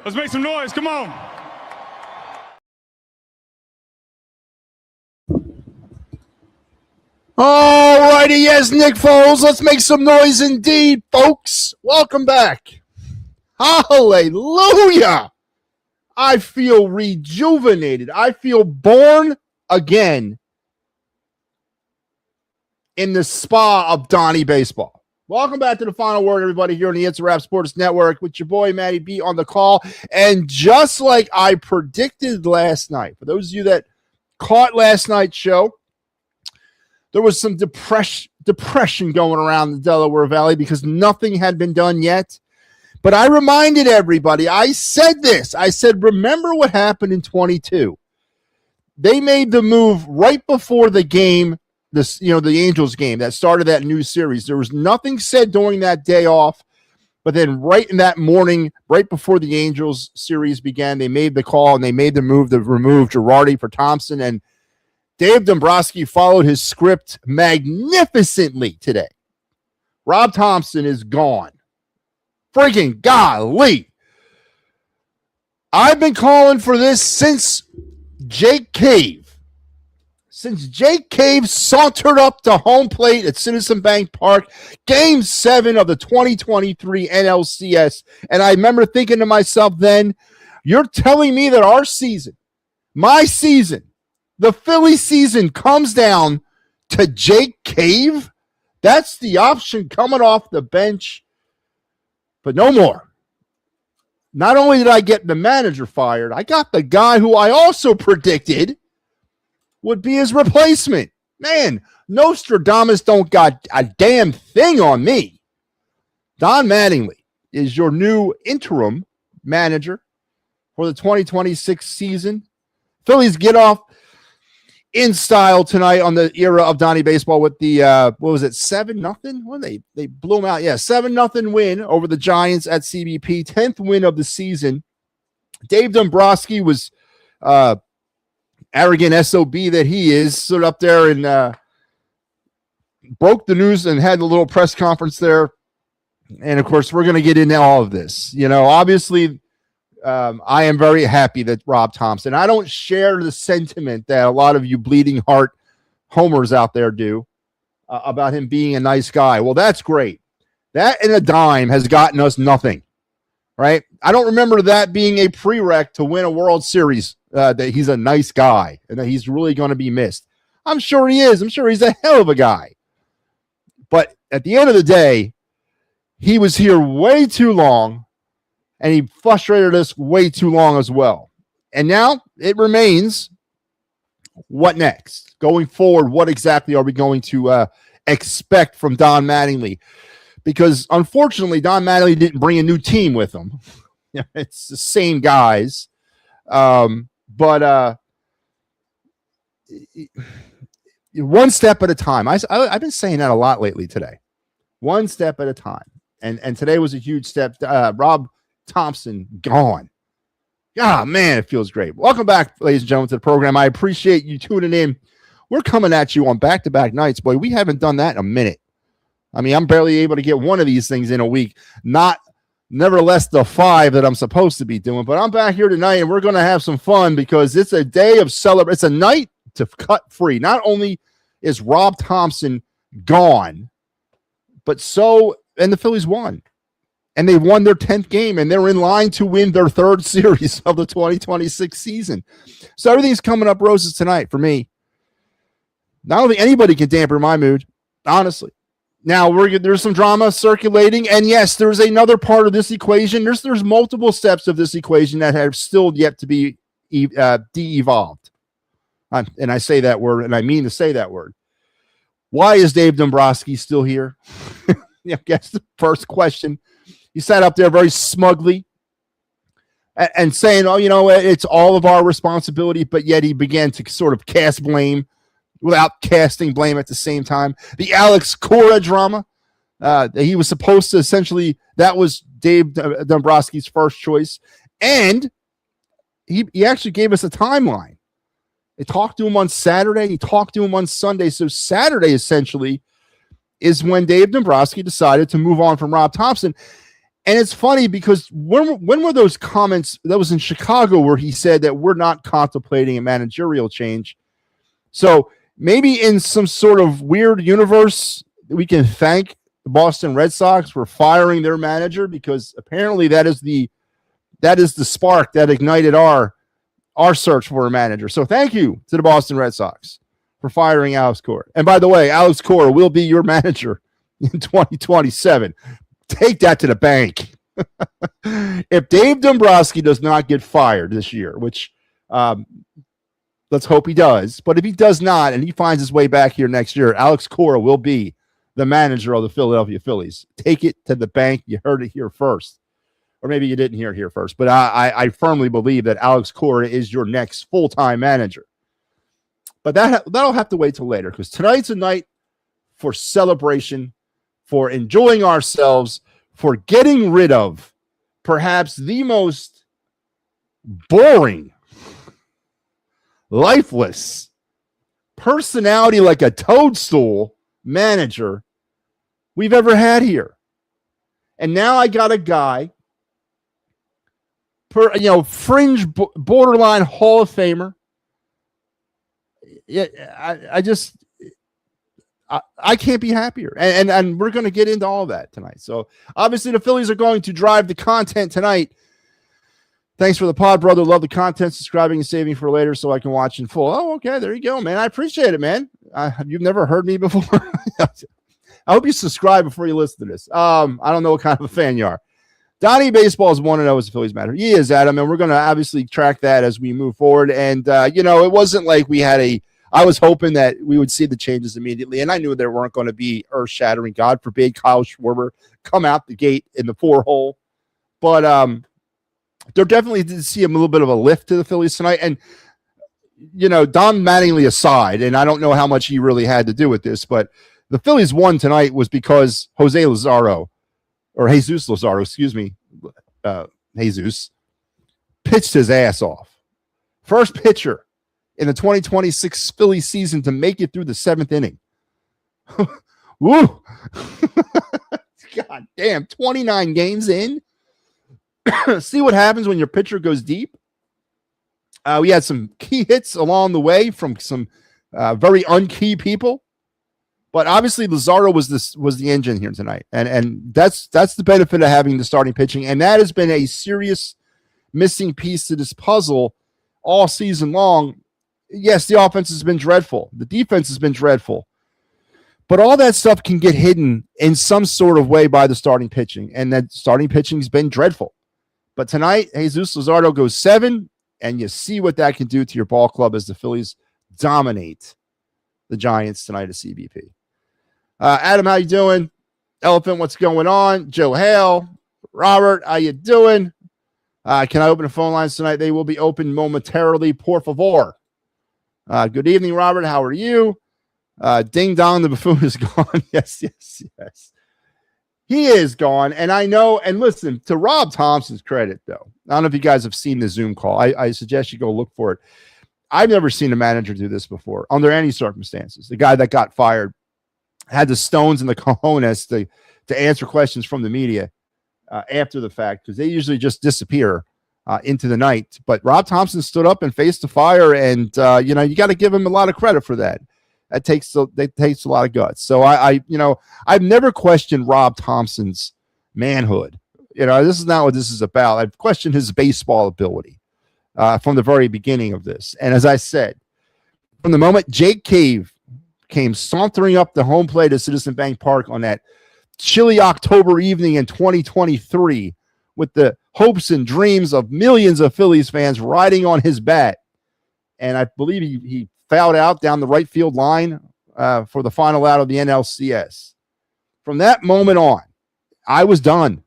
Let's make some noise. Come on. All righty, yes, Nick Foles. Let's make some noise indeed, folks. Welcome back. Hallelujah. I feel rejuvenated. I feel born again in the spa of Donny baseball. Welcome back to the final word, everybody, here on the It's a Wrap Sports Network with your boy, MattyB, on the call. And just like I predicted last night, for those of you that caught last night's show, there was some depression going around the Delaware Valley because nothing had been done yet. But I reminded everybody, I said this. I said, remember what happened in 22. They made the move right before the game, the Angels game that started that new series. There was nothing said during that day off, but then right in that morning, right before the Angels series began, they made the call and they made the move to remove Girardi for Thompson, and Dave Dombrowski followed his script magnificently today. Rob Thompson is gone. Freaking golly. I've been calling for this since Jake Cave. Since Jake Cave sauntered up to home plate at Citizen Bank Park, Game 7 of the 2023 NLCS. And I remember thinking to myself then, you're telling me that our season, my season, the Philly season comes down to Jake Cave? That's the option coming off the bench. But no more. Not only did I get the manager fired, I got the guy who I also predicted would be his replacement. Man, Nostradamus don't got a damn thing on me. Don Mattingly is your new interim manager for the 2026 season. Phillies get off in style tonight on the era of Donny baseball with the 7-0? When they blew them out. Yeah, 7-0 win over the Giants at CBP, 10th win of the season. Dave Dombrowski was arrogant SOB that he is, stood up there and broke the news and had a little press conference there. And of course, we're going to get into all of this. Obviously, I am very happy that Rob Thompson, I don't share the sentiment that a lot of you bleeding heart homers out there do about him being a nice guy. Well, that's great. That and a dime has gotten us nothing, right? I don't remember that being a prereq to win a World Series, that he's a nice guy and that he's really going to be missed. I'm sure he is. I'm sure he's a hell of a guy. But at the end of the day, he was here way too long. And he frustrated us way too long as well. And now it remains, what next? Going forward, what exactly are we going to expect from Don Mattingly? Because unfortunately, Don Mattingly didn't bring a new team with him. It's the same guys. But one step at a time. I've been saying that a lot lately today. One step at a time. And today was a huge step. Rob Thompson gone. Ah, man, it feels great. Welcome back, ladies and gentlemen, to the program. I appreciate you tuning in. We're coming at you on back-to-back nights. Boy, we haven't done that in a minute. I mean, I'm barely able to get one of these things in a week. Nevertheless, the 5 that I'm supposed to be doing. But I'm back here tonight, and we're going to have some fun because it's a day of celebration. It's a night to cut free. Not only is Rob Thompson gone, but and the Phillies won. And they won their 10th game, and they're in line to win their 3rd series of the 2026 season. So everything's coming up roses tonight for me. I don't think anybody can dampen my mood, honestly. Now, there's some drama circulating, and yes, there's another part of this equation. There's multiple steps of this equation that have still yet to be de-evolved. And I say that word, and I mean to say that word. Why is Dave Dombrowski still here? I guess the first question. He sat up there very smugly and saying, it's all of our responsibility, but yet he began to sort of cast blame without casting blame at the same time. The Alex Cora drama, he was supposed to essentially, that was Dave Dombrowski's first choice. And he actually gave us a timeline. They talked to him on Saturday. He talked to him on Sunday. So Saturday, essentially, is when Dave Dombrowski decided to move on from Rob Thompson. And it's funny because when were those comments? That was in Chicago where he said that we're not contemplating a managerial change. So maybe in some sort of weird universe, we can thank the Boston Red Sox for firing their manager, because apparently that is the spark that ignited our search for a manager. So thank you to the Boston Red Sox for firing Alex Cora. And by the way, Alex Cora will be your manager in 2027. Take that to the bank. If Dave Dombrowski does not get fired this year, which let's hope he does, but if he does not and he finds his way back here next year, Alex Cora will be the manager of the Philadelphia Phillies. Take it to the bank. You heard it here first. Or maybe you didn't hear it here first, but I firmly believe that Alex Cora is your next full-time manager. But that'll have to wait till later, because tonight's a night for celebration, for enjoying ourselves, for getting rid of perhaps the most boring, lifeless, personality like a toadstool manager we've ever had here. And now I got a guy, fringe borderline Hall of Famer. Yeah, I can't be happier. And we're going to get into all that tonight. So obviously the Phillies are going to drive the content tonight. Thanks for the pod, brother. Love the content. Subscribing and saving for later so I can watch in full. Oh, okay. There you go, man. I appreciate it, man. You've never heard me before. I hope you subscribe before you listen to this. I don't know what kind of a fan you are. Donny Baseball is 1-0 as the Phillies matter. He is, Adam, and we're going to obviously track that as we move forward. And, it wasn't like I was hoping that we would see the changes immediately, and I knew there weren't going to be earth-shattering. God forbid Kyle Schwarber come out the gate in the 4-hole. But there definitely did see a little bit of a lift to the Phillies tonight. And, Don Mattingly aside, and I don't know how much he really had to do with this, but the Phillies won tonight was because Jesus Lazaro, Jesus, pitched his ass off. First pitcher in the 2026 Phillies season to make it through the 7th inning. Woo! God damn, 29 games in. See what happens when your pitcher goes deep. We had some key hits along the way from some very unkey people. But obviously Lazaro was the engine here tonight. And that's the benefit of having the starting pitching. And that has been a serious missing piece to this puzzle all season long. Yes, the offense has been dreadful. The defense has been dreadful. But all that stuff can get hidden in some sort of way by the starting pitching. And that starting pitching has been dreadful. But tonight, Jesus Lazaro goes 7, and you see what that can do to your ball club as the Phillies dominate the Giants tonight at CBP. Adam, how you doing? Elephant, what's going on? Joe Hale, Robert, how you doing? Can I open the phone lines tonight? They will be open momentarily, por favor. Good evening, Robert. How are you? Ding dong, the buffoon is gone. Yes. He is gone. And I know, and listen, to Rob Thompson's credit, though, I don't know if you guys have seen the Zoom call. I suggest you go look for it. I've never seen a manager do this before under any circumstances. The guy that got fired had the stones and the cojones to answer questions from the media after the fact, because they usually just disappear into the night. But Rob Thompson stood up and faced the fire, and you got to give him a lot of credit for that. That takes a lot of guts. So I've never questioned Rob Thompson's manhood. This is not what this is about. I've questioned his baseball ability from the very beginning of this. And as I said, from the moment Jake Cave came sauntering up the home plate at Citizen Bank Park on that chilly October evening in 2023 with the hopes and dreams of millions of Phillies fans riding on his bat. And I believe he fouled out down the right field line for the final out of the NLCS. From that moment on, I was done.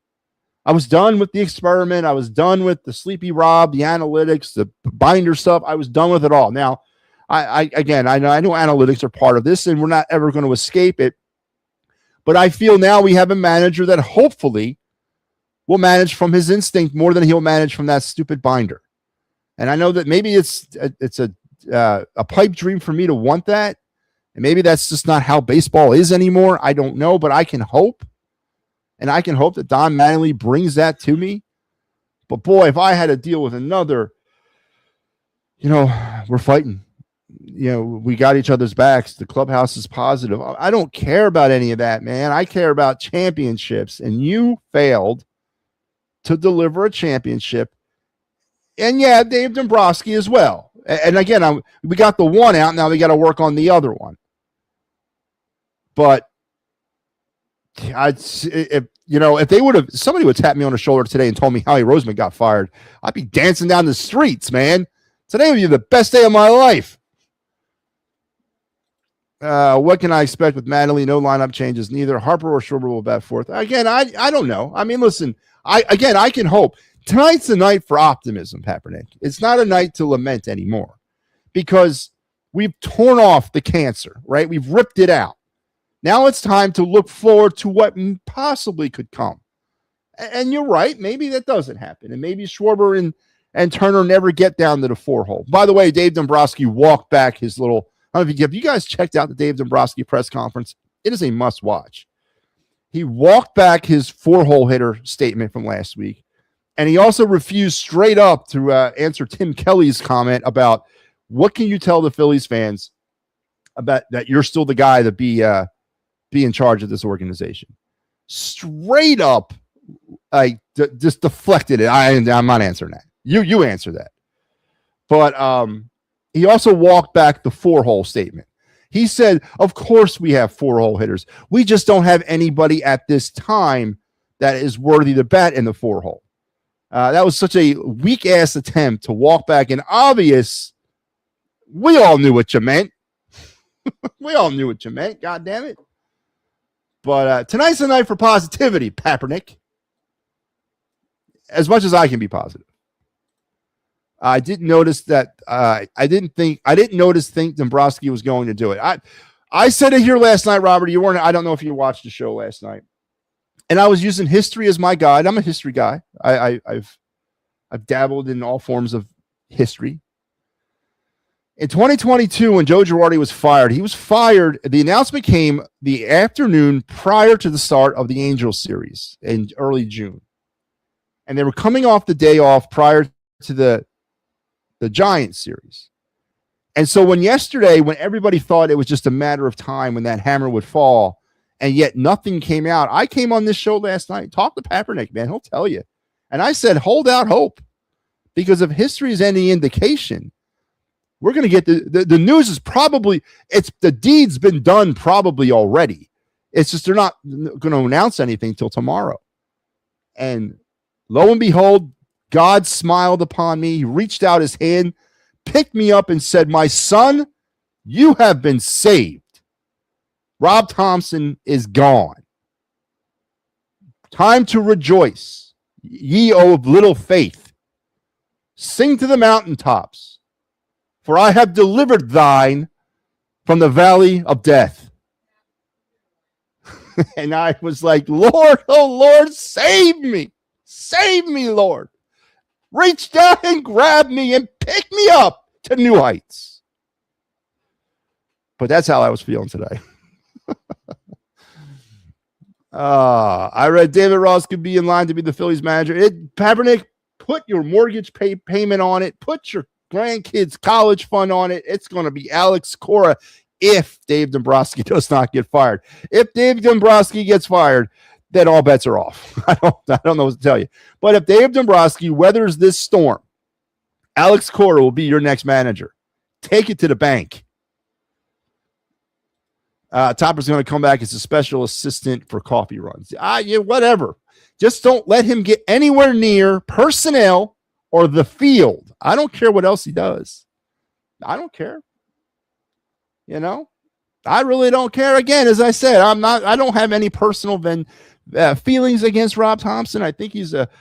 I was done with the experiment. I was done with the Sleepy Rob, the analytics, the binder stuff. I was done with it all. Now, I know analytics are part of this, and we're not ever going to escape it. But I feel now we have a manager that hopefully will manage from his instinct more than he'll manage from that stupid binder. And I know that maybe it's a pipe dream for me to want that, and maybe that's just not how baseball is anymore. I don't know, but I can hope And I can hope that Don Mattingly brings that to me. But boy, if I had to deal with another, we're fighting. We got each other's backs. The clubhouse is positive. I don't care about any of that, man. I care about championships. And you failed to deliver a championship. And yeah, Dave Dombrowski as well. And again, we got the one out. Now we got to work on the other one. But if somebody would tap me on the shoulder today and told me Howie Roseman got fired, I'd be dancing down the streets, man. Today would be the best day of my life. What can I expect with Mattingly? No lineup changes. Neither Harper or Schwarber will bat fourth. Again, I don't know. I mean, listen, I can hope. Tonight's the night for optimism, Kaepernick. It's not a night to lament anymore because we've torn off the cancer, right? We've ripped it out. Now it's time to look forward to what possibly could come. And you're right. Maybe that doesn't happen. And maybe Schwarber and Turner never get down to the 4-hole. By the way, Dave Dombrowski walked back his little, I don't know if you guys checked out the Dave Dombrowski press conference. It is a must watch. He walked back his 4-hole hitter statement from last week. And he also refused straight up to answer Tim Kelly's comment about what can you tell the Phillies fans about that you're still the guy to be in charge of this organization. Straight up, just deflected it. I'm not answering that. You answer that. But he also walked back the 4-hole statement. He said, of course we have 4-hole hitters. We just don't have anybody at this time that is worthy to bat in the 4-hole. That was such a weak-ass attempt to walk back an obvious, we all knew what you meant. We all knew what you meant, God damn it. But tonight's the night for positivity, Kaepernick. As much as I can be positive. I didn't notice that. I didn't think Dombrowski was going to do it. I said it here last night, Robert. You weren't. I don't know if you watched the show last night. And I was using history as my guide. I'm a history guy. I've dabbled in all forms of history. In 2022, when Joe Girardi was fired, he was fired. The announcement came the afternoon prior to the start of the Angels series in early June. And they were coming off the day off prior to the Giants series. And so when everybody thought it was just a matter of time when that hammer would fall, and yet nothing came out, I came on this show last night, talk to Kaepernick, man, he'll tell you. And I said, hold out hope, because if history is any indication, we're going to get the news is probably, the deed's been done probably already. It's just they're not going to announce anything till tomorrow. And lo and behold, God smiled upon me. He reached out his hand, picked me up and said, my son, you have been saved. Rob Thompson is gone. Time to rejoice, ye of little faith. Sing to the mountaintops, for I have delivered thine from the valley of death. And I was like, Lord, oh Lord, save me. Save me, Lord. Reach down and grab me and pick me up to new heights. But that's how I was feeling today. I read David Ross could be in line to be the Phillies manager. Kaepernick, put your mortgage payment on it. Put your grandkids' college fund on it. It's going to be Alex Cora if Dave Dombrowski does not get fired. If Dave Dombrowski gets fired, then all bets are off. I don't know what to tell you. But if Dave Dombrowski weathers this storm, Alex Cora will be your next manager. Take it to the bank. Topper's going to come back as a special assistant for coffee runs. Yeah, whatever. Just don't let him get anywhere near personnel or the field. I don't care what else he does. I don't care. I really don't care. Again, as I said, I don't have any personal feelings against Rob Thompson. I think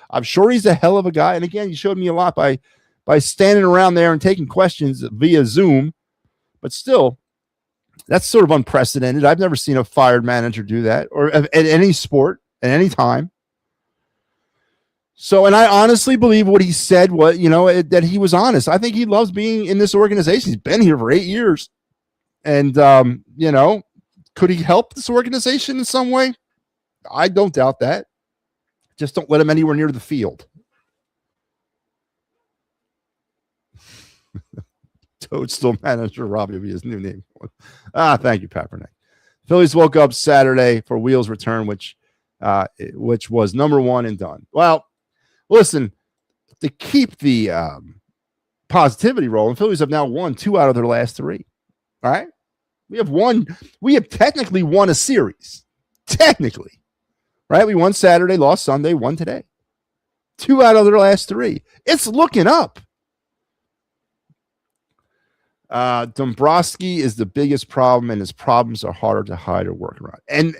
I'm sure he's a hell of a guy. And again, he showed me a lot by standing around there and taking questions via Zoom. But still, that's sort of unprecedented. I've never seen a fired manager do that, or at any sport, at any time. So, and I honestly believe what he said was, that he was honest. I think he loves being in this organization. He's been here for 8 years. And, could he help this organization in some way? I don't doubt that. Just don't let him anywhere near the field. Toadstool manager Robbie will be his new name. Thank you, Pepperneck. Phillies woke up Saturday for Wheels' return, which was number one and done. Well, listen, to keep the positivity rolling, Phillies have now won 2 out of their last 3. All right? We have technically won a series. Technically. Right? We won Saturday, lost Sunday, won today. 2 out of their last 3. It's looking up. Dombrowski is the biggest problem, and his problems are harder to hide or work around. And,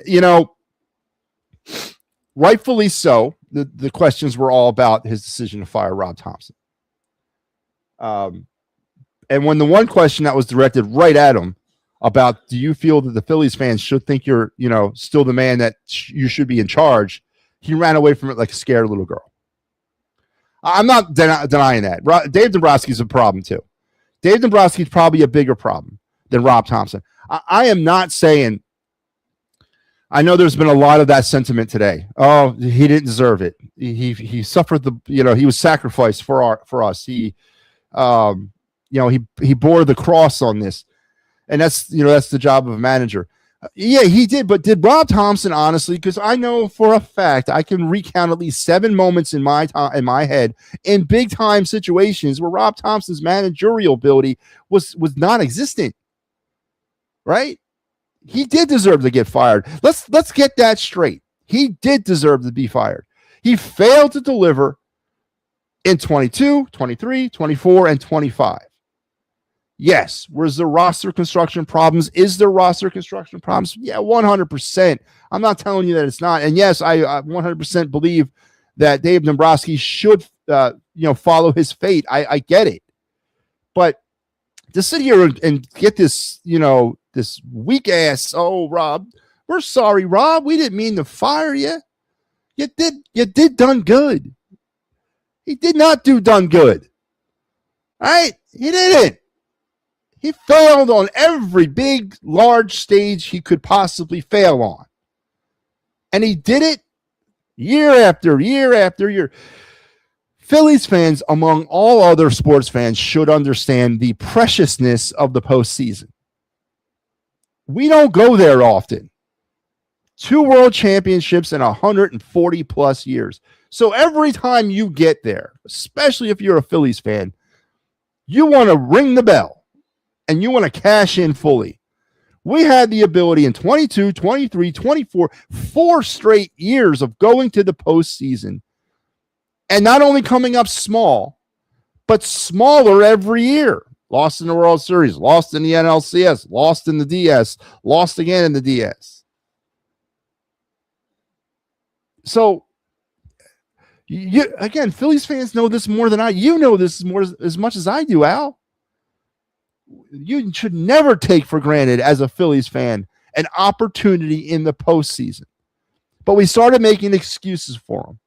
rightfully so, the questions were all about his decision to fire Rob Thompson. And when the one question that was directed right at him about, do you feel that the Phillies fans should think you're, still the man that you should be in charge, he ran away from it like a scared little girl. I'm not denying that. Dave Dombrowski is a problem too. Dave Dombrowski is probably a bigger problem than Rob Thompson. I am not saying, I know there's been a lot of that sentiment today. Oh, he didn't deserve it. He suffered he was sacrificed for us. He bore the cross on this. And that's the job of a manager. Yeah, he did. But did Rob Thompson, honestly, because I know for a fact I can recount at least 7 moments in my head in big time situations where Rob Thompson's managerial ability was non-existent. Right? He did deserve to get fired. Let's get that straight. He did deserve to be fired. He failed to deliver in 22, 23, 24, and 25. Yes. Was there roster construction problems? Is there roster construction problems? Yeah, 100%. I'm not telling you that it's not. And yes, I 100% believe that Dave Dombrowski should, follow his fate. I get it. But to sit here and get this, this weak ass, oh, Rob, we're sorry, Rob. We didn't mean to fire you. You did done good. He did not do done good. All right? He didn't. He failed on every big, large stage he could possibly fail on. And he did it year after year after year. Phillies fans, among all other sports fans, should understand the preciousness of the postseason. We don't go there often. 2 world championships in 140 plus years. So every time you get there, especially if you're a Phillies fan, you want to ring the bell. And you want to cash in fully. We had the ability in 22, 23, 24, 4 straight years of going to the postseason and not only coming up small, but smaller every year. Lost in the World Series, lost in the NLCS, lost in the DS, lost again in the DS. So, again, Phillies fans know this more than I. You know this as much as I do, Al. You should never take for granted as a Phillies fan an opportunity in the postseason. But we started making excuses for them.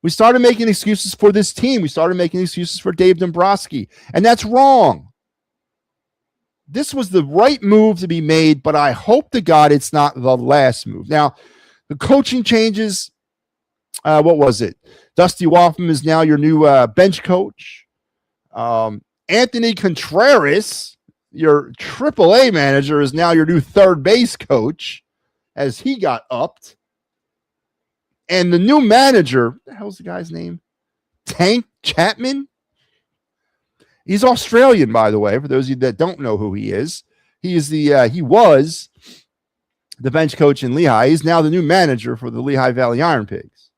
We started making excuses for this team. We started making excuses for Dave Dombrowski. And that's wrong. This was the right move to be made, but I hope to God it's not the last move. Now, the coaching changes, what was it? Dusty Woffman is now your new bench coach. Anthony Contreras, your AAA manager, is now your new third base coach as he got upped. And the new manager, what the hell's the guy's name? Tank Chapman? He's Australian, by the way, for those of you that don't know who he is. He was the bench coach in Lehigh. He's now the new manager for the Lehigh Valley Iron Pigs.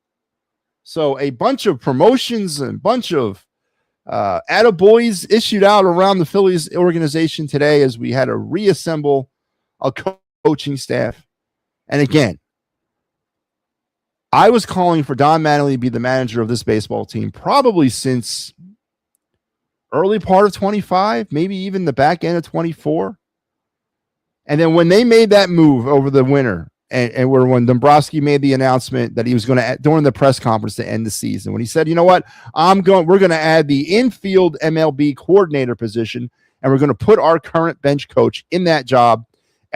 So a bunch of promotions and a bunch of attaboys issued out around the Phillies organization today as we had to reassemble a coaching staff. And again, I was calling for Don Mattingly to be the manager of this baseball team probably since early part of 25, maybe even the back end of 24. And then when they made that move over the winter, and when Dombrowski made the announcement that he was going to, during the press conference to end the season, when he said, you know what, we're going to add the infield MLB coordinator position, and we're going to put our current bench coach in that job,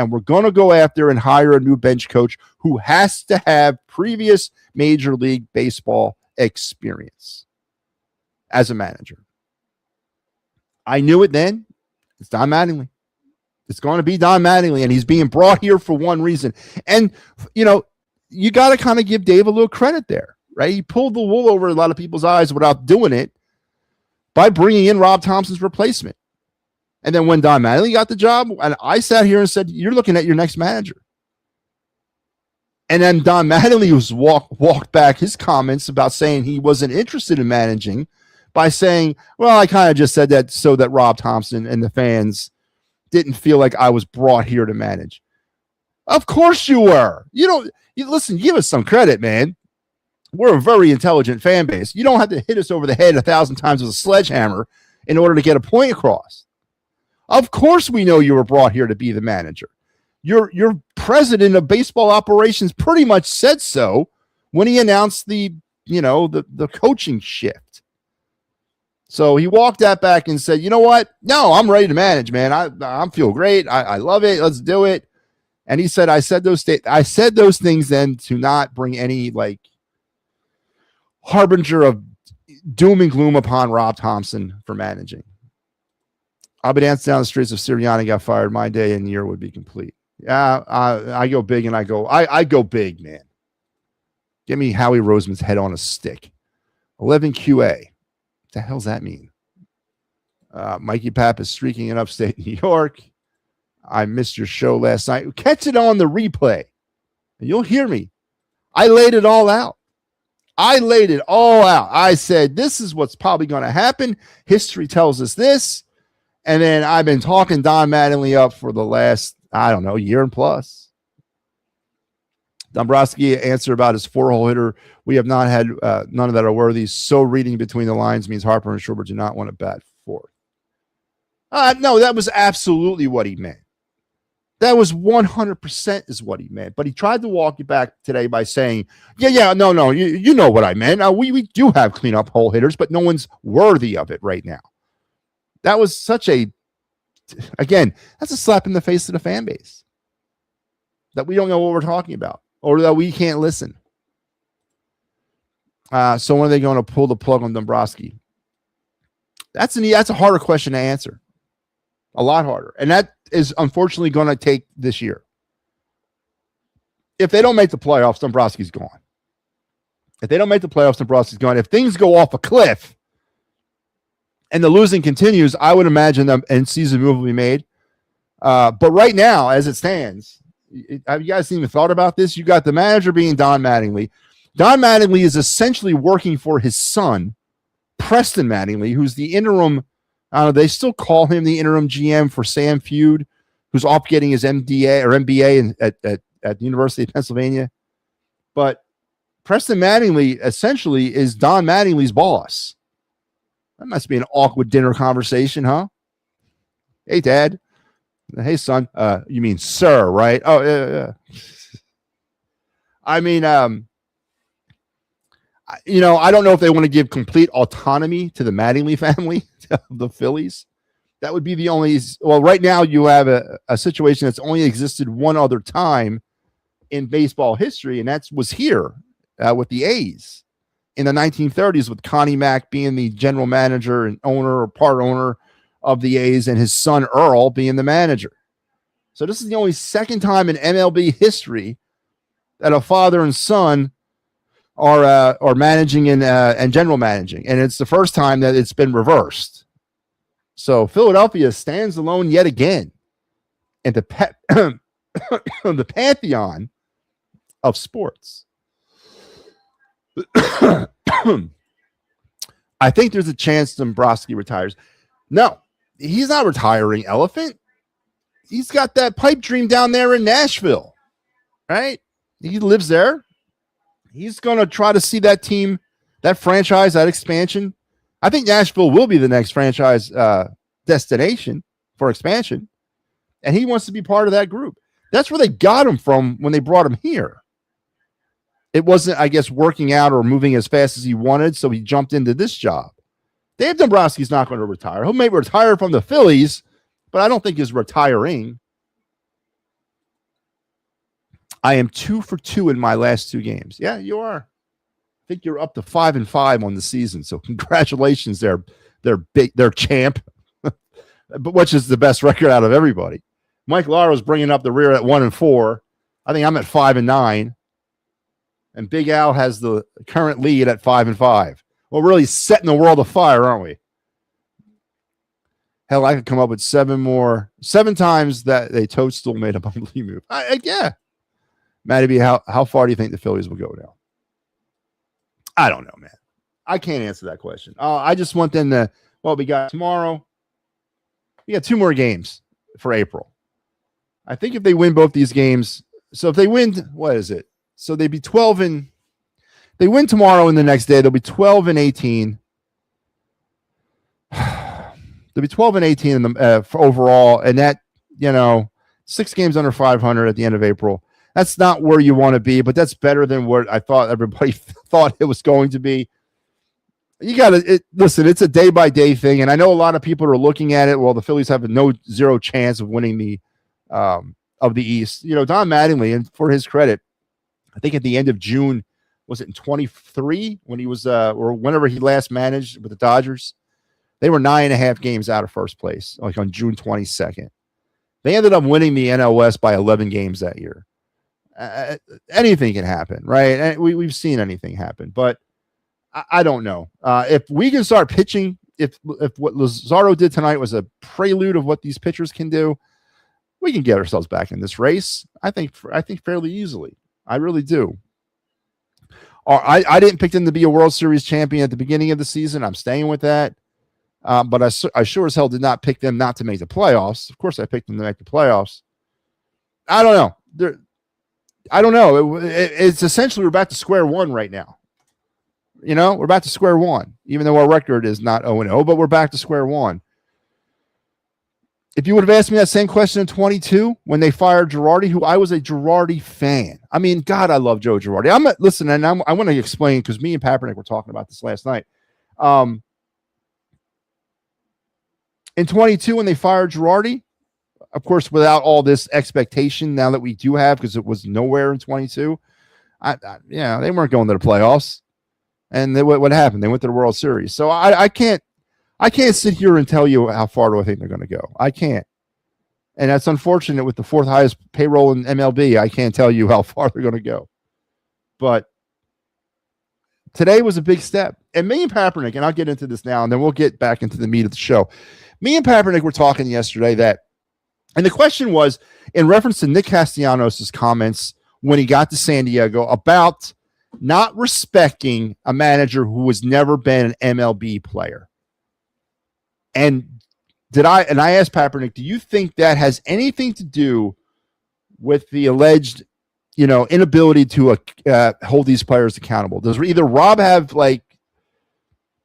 and we're going to go after and hire a new bench coach who has to have previous Major League Baseball experience as a manager. I knew it then. It's Don Mattingly. It's going to be Don Mattingly, and he's being brought here for one reason. And, you know, you got to kind of give Dave a little credit there, right? He pulled the wool over a lot of people's eyes without doing it by bringing in Rob Thompson's replacement. And then when Don Mattingly got the job, and I sat here and said, you're looking at your next manager. And then Don Mattingly was walked back his comments about saying he wasn't interested in managing by saying, well, I kind of just said that so that Rob Thompson and the fans didn't feel like I was brought here to manage. Of course you were. Listen, give us some credit, man. We're a very intelligent fan base. You don't have to hit us over the head 1,000 times with a sledgehammer in order to get a point across. Of course we know you were brought here to be the manager. Your president of baseball operations pretty much said so when he announced the coaching shift. So he walked that back and said, you know what? No, I'm ready to manage, man. I feel great. I love it. Let's do it. And he said, I said those things then to not bring any harbinger of doom and gloom upon Rob Thompson for managing. I'll be dancing down the streets of Sirianni got fired. My day and year would be complete. Yeah, I go big and I go big, man. Give me Howie Roseman's head on a stick. 11 QA. What the hell's that mean? Mikey Papp is streaking in upstate New York. I missed your show last night. Catch it on the replay. And you'll hear me. I laid it all out. I said, this is what's probably going to happen. History tells us this. And then I've been talking Don Mattingly up for the last, year and plus. Dombrowski answer about his 4-hole hitter. We have not had none of that are worthy. So reading between the lines means Harper and Schwarber do not want to bat fourth. No, that was absolutely what he meant. That was 100% is what he meant. But he tried to walk you back today by saying, no, you know what I meant. We do have cleanup hole hitters, but no one's worthy of it right now. That was such that's a slap in the face to the fan base. That we don't know what we're talking about or that we can't listen. So when are they going to pull the plug on Dombrowski? That's a harder question to answer. A lot harder. And that is unfortunately going to take this year. If they don't make the playoffs, Dombrowski's gone. If they don't make the playoffs, Dombrowski's gone. If things go off a cliff and the losing continues, I would imagine the end-season move will be made. But right now, as it stands, have you guys even thought about this? You got the manager being Don Mattingly. Don Mattingly is essentially working for his son, Preston Mattingly, who's the interim. They still call him the interim GM for Sam Feud, who's off getting his MDA or MBA at the University of Pennsylvania. But Preston Mattingly essentially is Don Mattingly's boss. That must be an awkward dinner conversation, huh? Hey, Dad. Hey, son. You mean sir, right? Oh, yeah. I mean, I don't know if they want to give complete autonomy to the Mattingly family, the Phillies. That would be the only. Well, right now you have a situation that's only existed one other time in baseball history, and that was here with the A's in the 1930s, with Connie Mack being the general manager and owner or part owner of the A's, and his son Earl being the manager. So this is the only second time in MLB history that a father and son are managing and general managing, and it's the first time that it's been reversed. So Philadelphia stands alone yet again in the the pantheon of sports. I think there's a chance Dombrowski retires. No, he's not retiring, Elephant. He's got that pipe dream down there in Nashville, right? He lives there. He's going to try to see that team, that franchise, that expansion. I think Nashville will be the next franchise destination for expansion, and he wants to be part of that group. That's where they got him from when they brought him here. It wasn't, I guess, working out or moving as fast as he wanted, so he jumped into this job. Dave Dombrowski's not going to retire. He may retire from the Phillies, but I don't think he's retiring. I am 2 for 2 in my last 2 games. Yeah, you are. I think you're up to 5-5 on the season. So congratulations, they're big, they're champ, but which is the best record out of everybody. Mike Lara's bringing up the rear at 1-4. I think I'm at 5-9, and Big Al has the current lead at 5-5. We're really setting the world afire, aren't we? Hell, I could come up with 7 times that a toadstool made a bumbly move. Yeah. MattyB, how far do you think the Phillies will go now? I don't know, man. I can't answer that question. I just want them to, we got tomorrow. We got 2 more games for April. I think if they win both these games, so if they win, what is it? So they'd be 12 and they win tomorrow and the next day, they'll be 12-18. They'll be 12-18 in the for overall, and that 6 games under 500 at the end of April. That's not where you want to be, but that's better than what I thought everybody thought it was going to be. You got to listen. It's a day by day thing, and I know a lot of people are looking at it. Well, the Phillies have zero chance of winning the of the East. Don Mattingly, and for his credit, I think at the end of June, was it in 23 when he was or whenever he last managed with the Dodgers? They were 9.5 games out of first place, like on June 22nd. They ended up winning the NL West by 11 games that year. Anything can happen, right? And we've seen anything happen, but I don't know. If we can start pitching, if what Lazaro did tonight was a prelude of what these pitchers can do, we can get ourselves back in this race. I think fairly easily. I really do. I didn't pick them to be a World Series champion at the beginning of the season. I'm staying with that. But I sure as hell did not pick them not to make the playoffs. Of course, I picked them to make the playoffs. I don't know. I don't know. It's essentially we're back to square one right now. We're back to square one, even though our record is not 0-0, but we're back to square one. If you would have asked me that same question in 22 when they fired Girardi, who I was a Girardi fan. I mean, God, I love Joe Girardi. I want to explain because me and Papernick were talking about this last night. In 22, when they fired Girardi, of course, without all this expectation now that we do have, because it was nowhere in 22, they weren't going to the playoffs. And what happened? They went to the World Series. So I can't sit here and tell you how far do I think they're going to go. I can't. And that's unfortunate with the 4th highest payroll in MLB. I can't tell you how far they're going to go. But today was a big step. And me and Papernick, and I'll get into this now, and then we'll get back into the meat of the show. Me and Papernick were talking yesterday and the question was in reference to Nick Castellanos' comments when he got to San Diego about not respecting a manager who has never been an MLB player. And I asked Papernick, do you think that has anything to do with the alleged, inability to hold these players accountable? Does either Rob have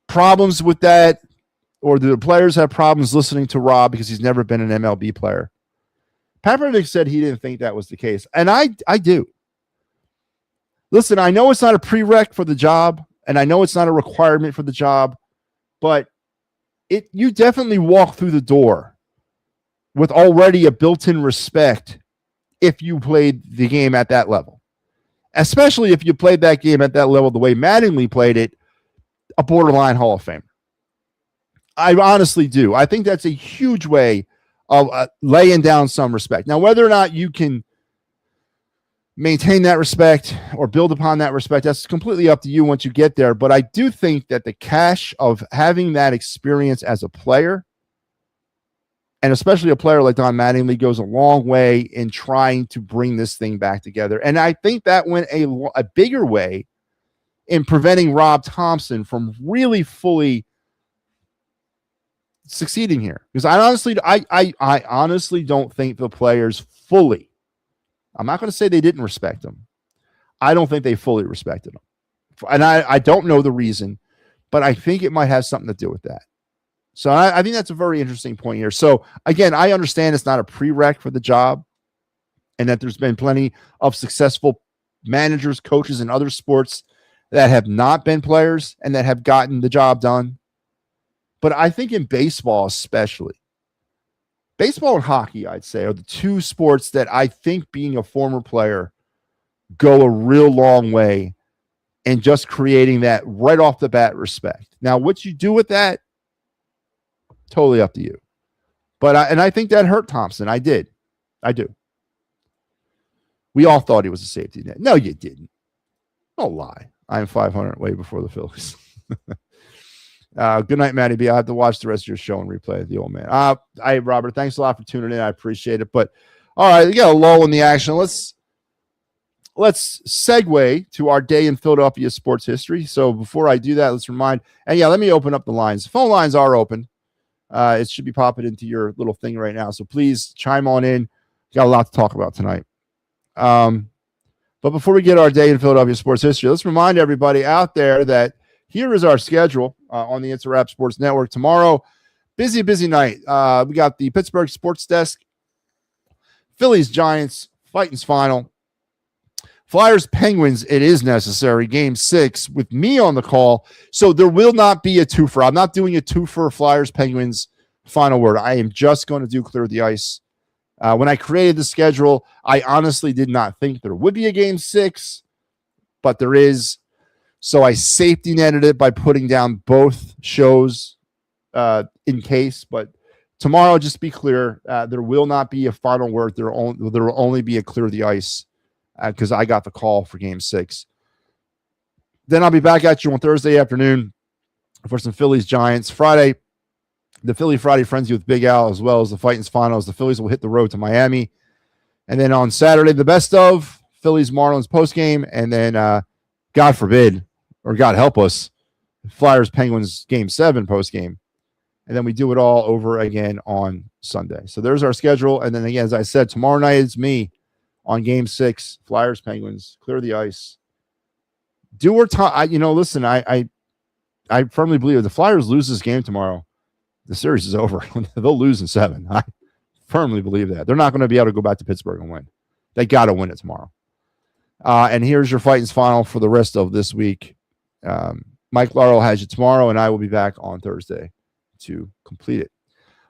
problems with that, or do the players have problems listening to Rob because he's never been an MLB player? Papernick said he didn't think that was the case. And I do. Listen, I know it's not a prereq for the job, and I know it's not a requirement for the job, but you definitely walk through the door with already a built-in respect if you played the game at that level. Especially if you played that game at that level the way Mattingly played it, a borderline Hall of Famer. I honestly do. I think that's a huge way of laying down some respect. Now, whether or not you can maintain that respect or build upon that respect, that's completely up to you once you get there. But I do think that the cash of having that experience as a player, and especially a player like Don Mattingly, goes a long way in trying to bring this thing back together. And I think that went a bigger way in preventing Rob Thompson from really fully succeeding here. Because I honestly don't think the players fully, I'm not going to say they didn't respect him. I don't think they fully respected him. And I don't know the reason, but I think it might have something to do with that. So I think that's a very interesting point here. So again, I understand it's not a prereq for the job and that there's been plenty of successful managers, coaches in other sports that have not been players and that have gotten the job done. But I think in baseball, especially, baseball and hockey, I'd say, are the two sports that I think being a former player go a real long way in just creating that right off the bat respect. Now, what you do with that, totally up to you. But I think that hurt Thompson. I do. We all thought he was a safety net. No, you didn't. Don't lie. I'm 500 way before the Phillies. Good night, Matty B. I have to watch the rest of your show and replay the old man. Robert, thanks a lot for tuning in. I appreciate it. But all right, we got a lull in the action. Let's segue to our day in Philadelphia sports history. So before I do that, let's remind, and let me open up the lines. The phone lines are open. It should be popping into your little thing right now. So please chime on in. Got a lot to talk about tonight. But before we get our day in Philadelphia sports history, let's remind everybody out there that here is our schedule on the It's Sports Network. Tomorrow, busy night. We got the Pittsburgh Sports Desk, Phillies Giants, Titans final, Flyers Penguins. It is necessary. Game 6 with me on the call. So there will not be a twofer. I'm not doing a twofer Flyers Penguins final word. I am just going to do Clear the Ice. When I created the schedule, I honestly did not think there would be a game 6, but there is. So I safety netted it by putting down both shows in case. But tomorrow, just to be clear, there will not be a final word. There will only be a Clear the Ice because I got the call for game 6. Then I'll be back at you on Thursday afternoon for some Phillies Giants. Friday, the Philly Friday Frenzy with Big Al, as well as the Titans finals. The Phillies will hit the road to Miami. And then on Saturday, the best of Phillies Marlins postgame. And then, God forbid, or God help us, Flyers Penguins game 7 postgame. And then we do it all over again on Sunday. So there's our schedule. And then again, as I said, tomorrow night it's me on game 6, Flyers Penguins, Clear the Ice. Do or tie. Listen, I firmly believe if the Flyers lose this game tomorrow, the series is over. They'll lose in 7. I firmly believe that. They're not going to be able to go back to Pittsburgh and win. They got to win it tomorrow. And here's your Titans final for the rest of this week. Mike Laurel has you tomorrow, and I will be back on Thursday to complete it.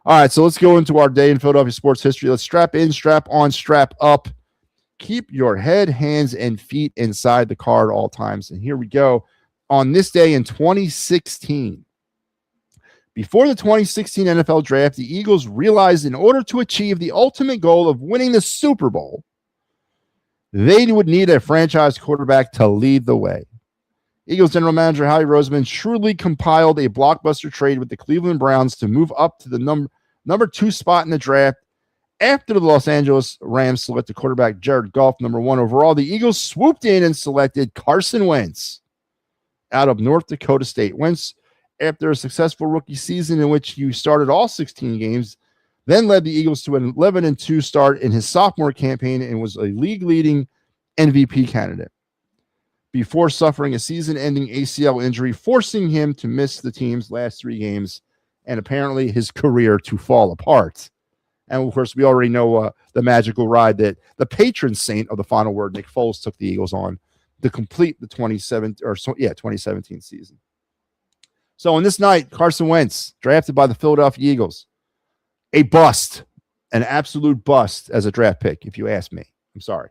All right, so let's go into our day in Philadelphia sports history. Let's strap in, strap on, strap up. Keep your head, hands, and feet inside the car at all times. And here we go. On this day in 2016, before the 2016 NFL Draft, the Eagles realized in order to achieve the ultimate goal of winning the Super Bowl, they would need a franchise quarterback to lead the way. Eagles general manager Howie Roseman shrewdly compiled a blockbuster trade with the Cleveland Browns to move up to the number 2 spot in the draft. After the Los Angeles Rams selected quarterback Jared Goff, number 1 overall, the Eagles swooped in and selected Carson Wentz out of North Dakota State. Wentz, after a successful rookie season in which he started all 16 games, then led the Eagles to an 11-2 start in his sophomore campaign and was a league-leading MVP candidate before suffering a season-ending ACL injury, forcing him to miss the team's last 3 games and apparently his career to fall apart. And, of course, we already know the magical ride that the patron saint of the final word, Nick Foles, took the Eagles on to complete the 2017 season. So on this night, Carson Wentz, drafted by the Philadelphia Eagles, a bust, an absolute bust as a draft pick, if you ask me. I'm sorry.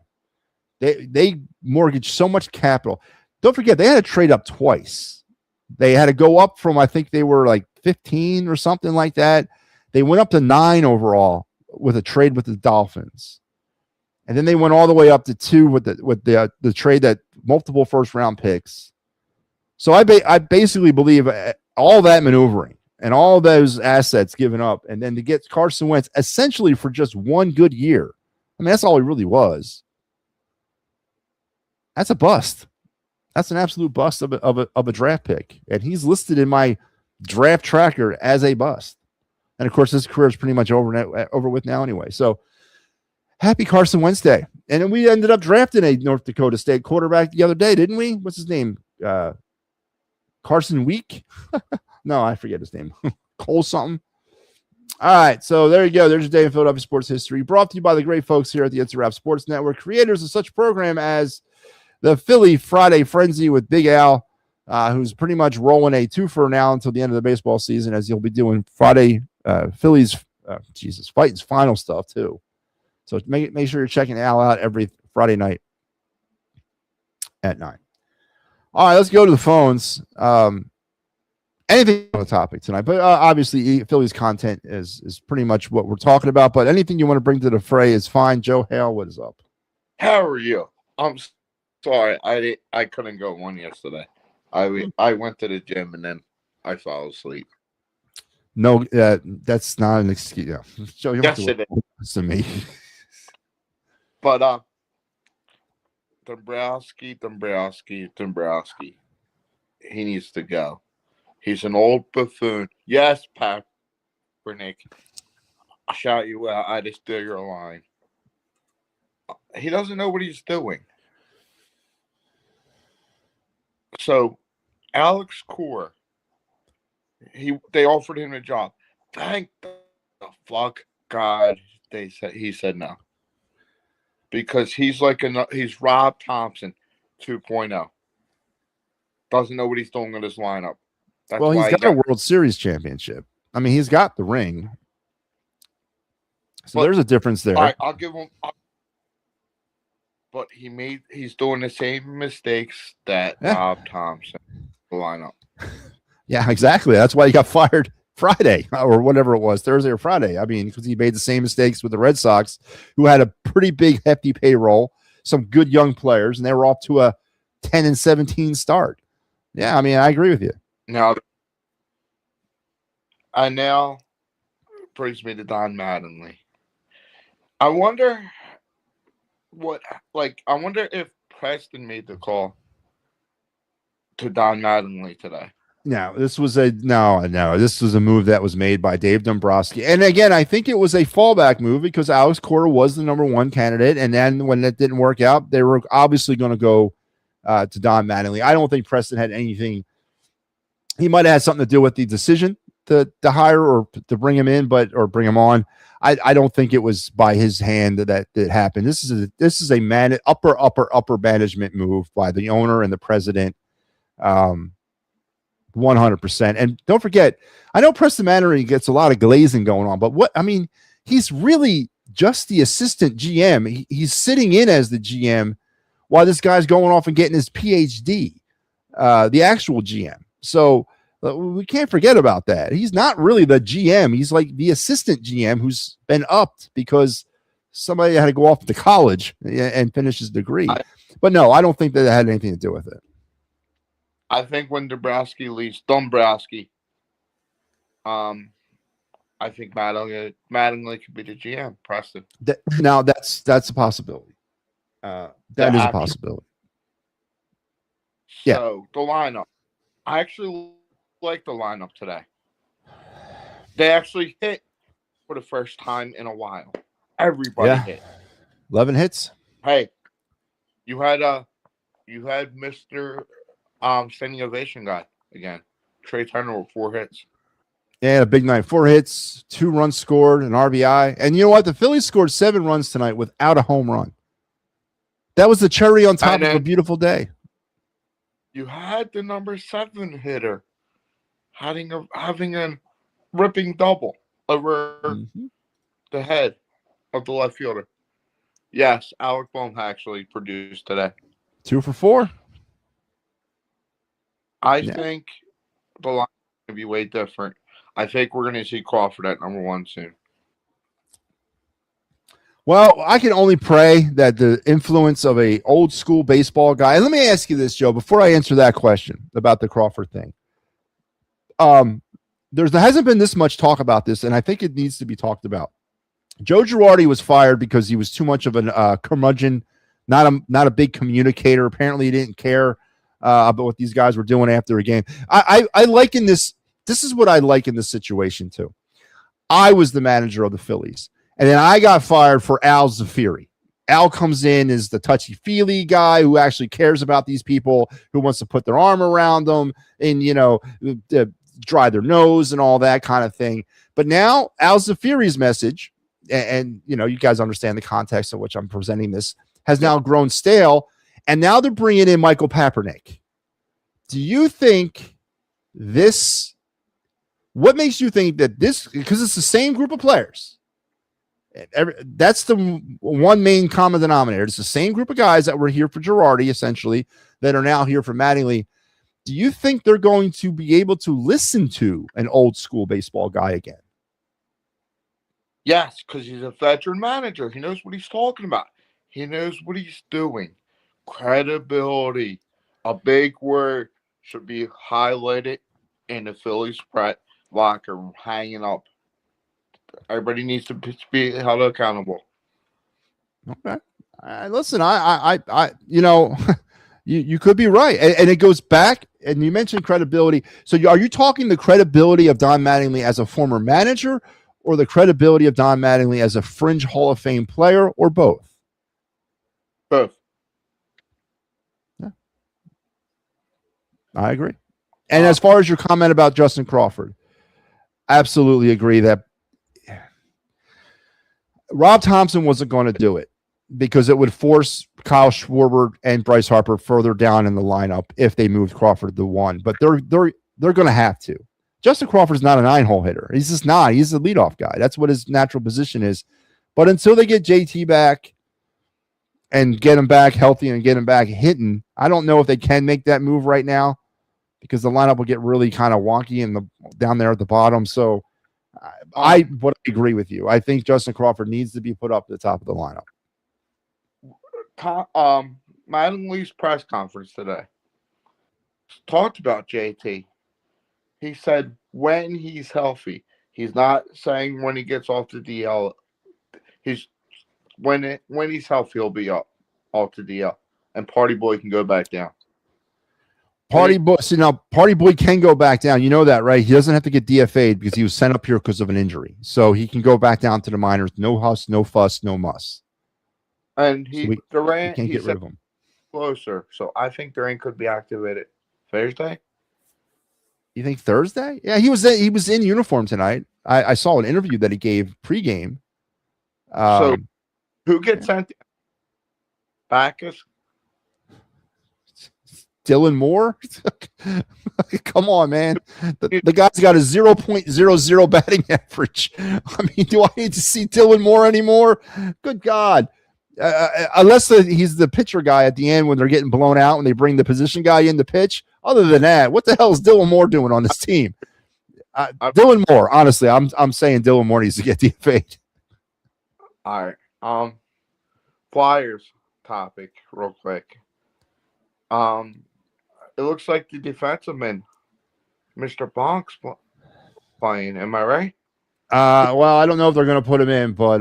They mortgaged so much capital. Don't forget, they had to trade up twice. They had to go up from, I think they were like 15 or something like that. They went up to 9 overall with a trade with the Dolphins. And then they went all the way up to 2 with the trade that multiple first-round picks. So I basically believe all that maneuvering and all those assets given up, and then to get Carson Wentz essentially for just 1 good year. I mean, that's all he really was. That's a bust. That's an absolute bust of a draft pick. And he's listed in my draft tracker as a bust. And, of course, his career is pretty much over with now anyway. So happy Carson Wentz Day. And then we ended up drafting a North Dakota State quarterback the other day, didn't we? What's his name? Carson Week? No, I forget his name. Cole something. All right, so there you go. There's your day in Philadelphia sports history, brought to you by the great folks here at the It's a Wrap Sports Network, creators of such program as the Philly Friday Frenzy with Big Al, who's pretty much rolling a 2-for now until the end of the baseball season, as he'll be doing Friday Phillies, Titans final stuff too. So make sure you're checking Al out every Friday night. At 9. All right, let's go to the phones. Anything on the topic tonight, but obviously Phillies content is pretty much what we're talking about. But anything you want to bring to the fray is fine. Joe Hale, what is up? How are you? I'm sorry, I couldn't go one yesterday. I went to the gym and then I fell asleep. No, that's not an excuse. Yeah. Joe, you Yes, it is to me. But Dombrowski, he needs to go. He's an old buffoon. Yes, Kaepernick. I shout you out. I just steal your line. He doesn't know what he's doing. So, Alex Core, they offered him a job. Thank the fuck God he said no. Because he's he's Rob Thompson 2.0. Doesn't know what he's doing in his lineup. That's well, he's got a World Series championship. I mean, he's got the ring. So there's a difference there. All right, I'll give him. But he's doing the same mistakes that Rob Thompson lineup. Yeah, exactly. That's why he got fired Friday or whatever it was, Thursday or Friday. I mean, because he made the same mistakes with the Red Sox, who had a pretty big, hefty payroll, some good young players, and they were off to a 10-17 start. Yeah, I mean, I agree with you. Now brings me to Don Mattingly. I wonder if Preston made the call to Don Mattingly today. No, this was a move that was made by Dave Dombrowski. And again, I think it was a fallback move because Alex Cora was the number one candidate. And then when that didn't work out, they were obviously going to go to Don Mattingly. I don't think Preston had anything. He might have had something to do with the decision to hire or to bring him in, or bring him on. I don't think it was by his hand that happened. This is a upper management move by the owner and the president. 100%. And don't forget, I know Preston Mattingly gets a lot of glazing going on, but he's really just the assistant GM. He's sitting in as the GM while this guy's going off and getting his PhD, the actual GM. So we can't forget about that. He's not really the GM. He's like the assistant GM who's been upped because somebody had to go off to college and finish his degree. But no, I don't think that had anything to do with it. I think when Dombrowski leaves, I think Mattingly could be the GM. Preston. Now that's a possibility. That is a possibility. So the lineup, I actually like the lineup today. They actually hit for the first time in a while. Everybody hit. 11 hits. Hey, you had Mr. Standing ovation guy again. Trey Turner with 4 hits. Yeah, a big night. 4 hits, 2 runs scored, an RBI. And you know what? The Phillies scored 7 runs tonight without a home run. That was the cherry on top of a beautiful day. You had the number 7 hitter having a ripping double over the head of the left fielder. Yes, Alec Bohm actually produced today. 2 for 4. I think the line is going to be way different. I think we're going to see Crawford at number 1 soon. Well, I can only pray that the influence of a old school baseball guy. And let me ask you this, Joe, before I answer that question about the Crawford thing. There hasn't been this much talk about this, and I think it needs to be talked about. Joe Girardi was fired because he was too much of a curmudgeon, not a big communicator. Apparently, he didn't care about what these guys were doing after a game. I liken this. This is what I like in this situation too. I was the manager of the Phillies, and then I got fired for Al Zafiri. Al comes in as the touchy-feely guy who actually cares about these people, who wants to put their arm around them and, dry their nose and all that kind of thing. But now Al Zafiri's message, and you guys understand the context of which I'm presenting this, has now grown stale, and now they're bringing in Michael Kaepernick. Do you think this? What makes you think that this? Because it's the same group of players. That's the one main common denominator. It's the same group of guys that were here for Girardi, essentially, that are now here for Mattingly. Do you think they're going to be able to listen to an old school baseball guy again? Yes, because he's a veteran manager. He knows what he's talking about. He knows what he's doing. Credibility, a big word, should be highlighted in the Phillies locker room, hanging up. Everybody needs to be held accountable. Okay. Listen, you could be right. And it goes back, and you mentioned credibility. So are you talking the credibility of Don Mattingly as a former manager, or the credibility of Don Mattingly as a fringe Hall of Fame player, or both? Both. Yeah. I agree. And as far as your comment about Justin Crawford, absolutely agree that Rob Thompson wasn't going to do it because it would force Kyle Schwarber and Bryce Harper further down in the lineup if they moved Crawford to 1. But they're going to have to. Justin Crawford's not a 9-hole hitter. He's just not. He's a leadoff guy. That's what his natural position is. But until they get JT back and get him back healthy and get him back hitting, I don't know if they can make that move right now because the lineup will get really kind of wonky down there at the bottom. So I would agree with you. I think Justin Crawford needs to be put up at the top of the lineup. Mattingly's press conference today talked about JT. He said when he's healthy. He's not saying when he gets off the DL. He's when he's healthy, he'll be off the DL, and Party Boy can go back down. Party Boy, so now Party Boy can go back down. You know that, right? He doesn't have to get DFA'd because he was sent up here because of an injury, so he can go back down to the minors. No huss, no fuss, no muss. And Durant, can't get rid of him. Closer, so I think Durant could be activated Thursday. You think Thursday? Yeah, he was in uniform tonight. I saw an interview that he gave pregame. So who gets sent? Backus? Dylan Moore? Come on, man. The guy's got a 0.00 batting average. I mean, do I need to see Dylan Moore anymore? Good God. Unless he's the pitcher guy at the end when they're getting blown out and they bring the position guy in to pitch. Other than that, what the hell is Dylan Moore doing on this team? Dylan Moore, honestly, I'm saying Dylan Moore needs to get DFA'd. All right. Flyers topic real quick. It looks like the defensive man, Mr. Bonk's playing. Am I right? Well, I don't know if they're going to put him in, but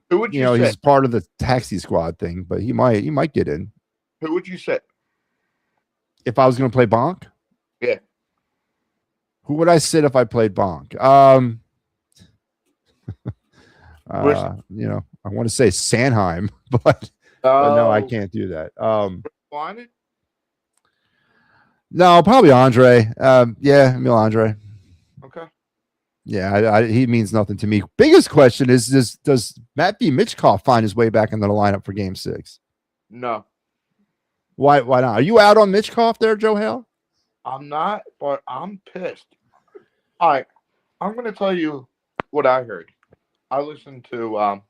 who would you say? He's part of the taxi squad thing, but he might get in. Who would you say? If I was going to play Bonk? Yeah. Who would I sit if I played Bonk? I want to say Sanheim, but no, I can't do that. Wanted? No, probably Andre. Yeah, Emil Andre. Okay. Yeah, he means nothing to me. Biggest question is does MattyB Mitchkoff find his way back into the lineup for Game 6? No. Why not? Are you out on Mitchkoff there, Joe Hale? I'm not, but I'm pissed. All right. I'm going to tell you what I heard. I listened to I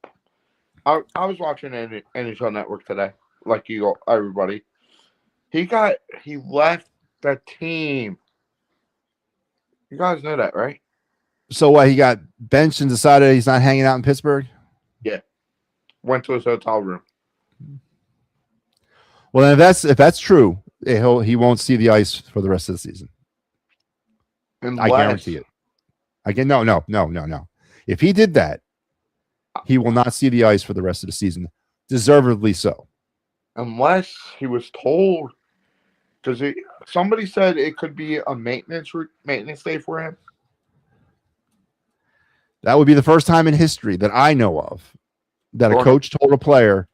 was watching NHL Network today, like everybody. He left the team. You guys know that, right? So what? He got benched and decided he's not hanging out in Pittsburgh? Yeah. Went to his hotel room. Well, then if that's true, he won't see the ice for the rest of the season. I guarantee it. No. If he did that, he will not see the ice for the rest of the season. Deservedly so. Unless he was told, because somebody said it could be a maintenance day for him. That would be the first time in history that I know of that a coach told a player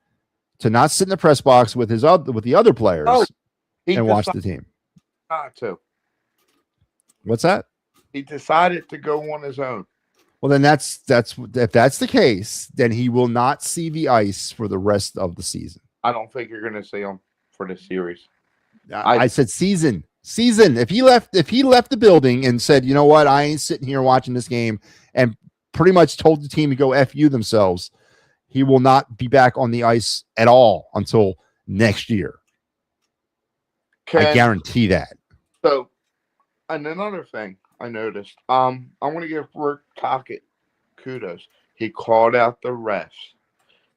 to not sit in the press box with the other players and watch the team. Not to. What's that? He decided to go on his own. Well, then that's if that's the case, then he will not see the ice for the rest of the season. I don't think you're going to see him for the series. I said season. If he left the building and said, you know what, I ain't sitting here watching this game, and pretty much told the team to go F you themselves, he will not be back on the ice at all until next year. I guarantee that. So, and another thing I noticed, I want to give Rick Tocchet kudos. He called out the refs.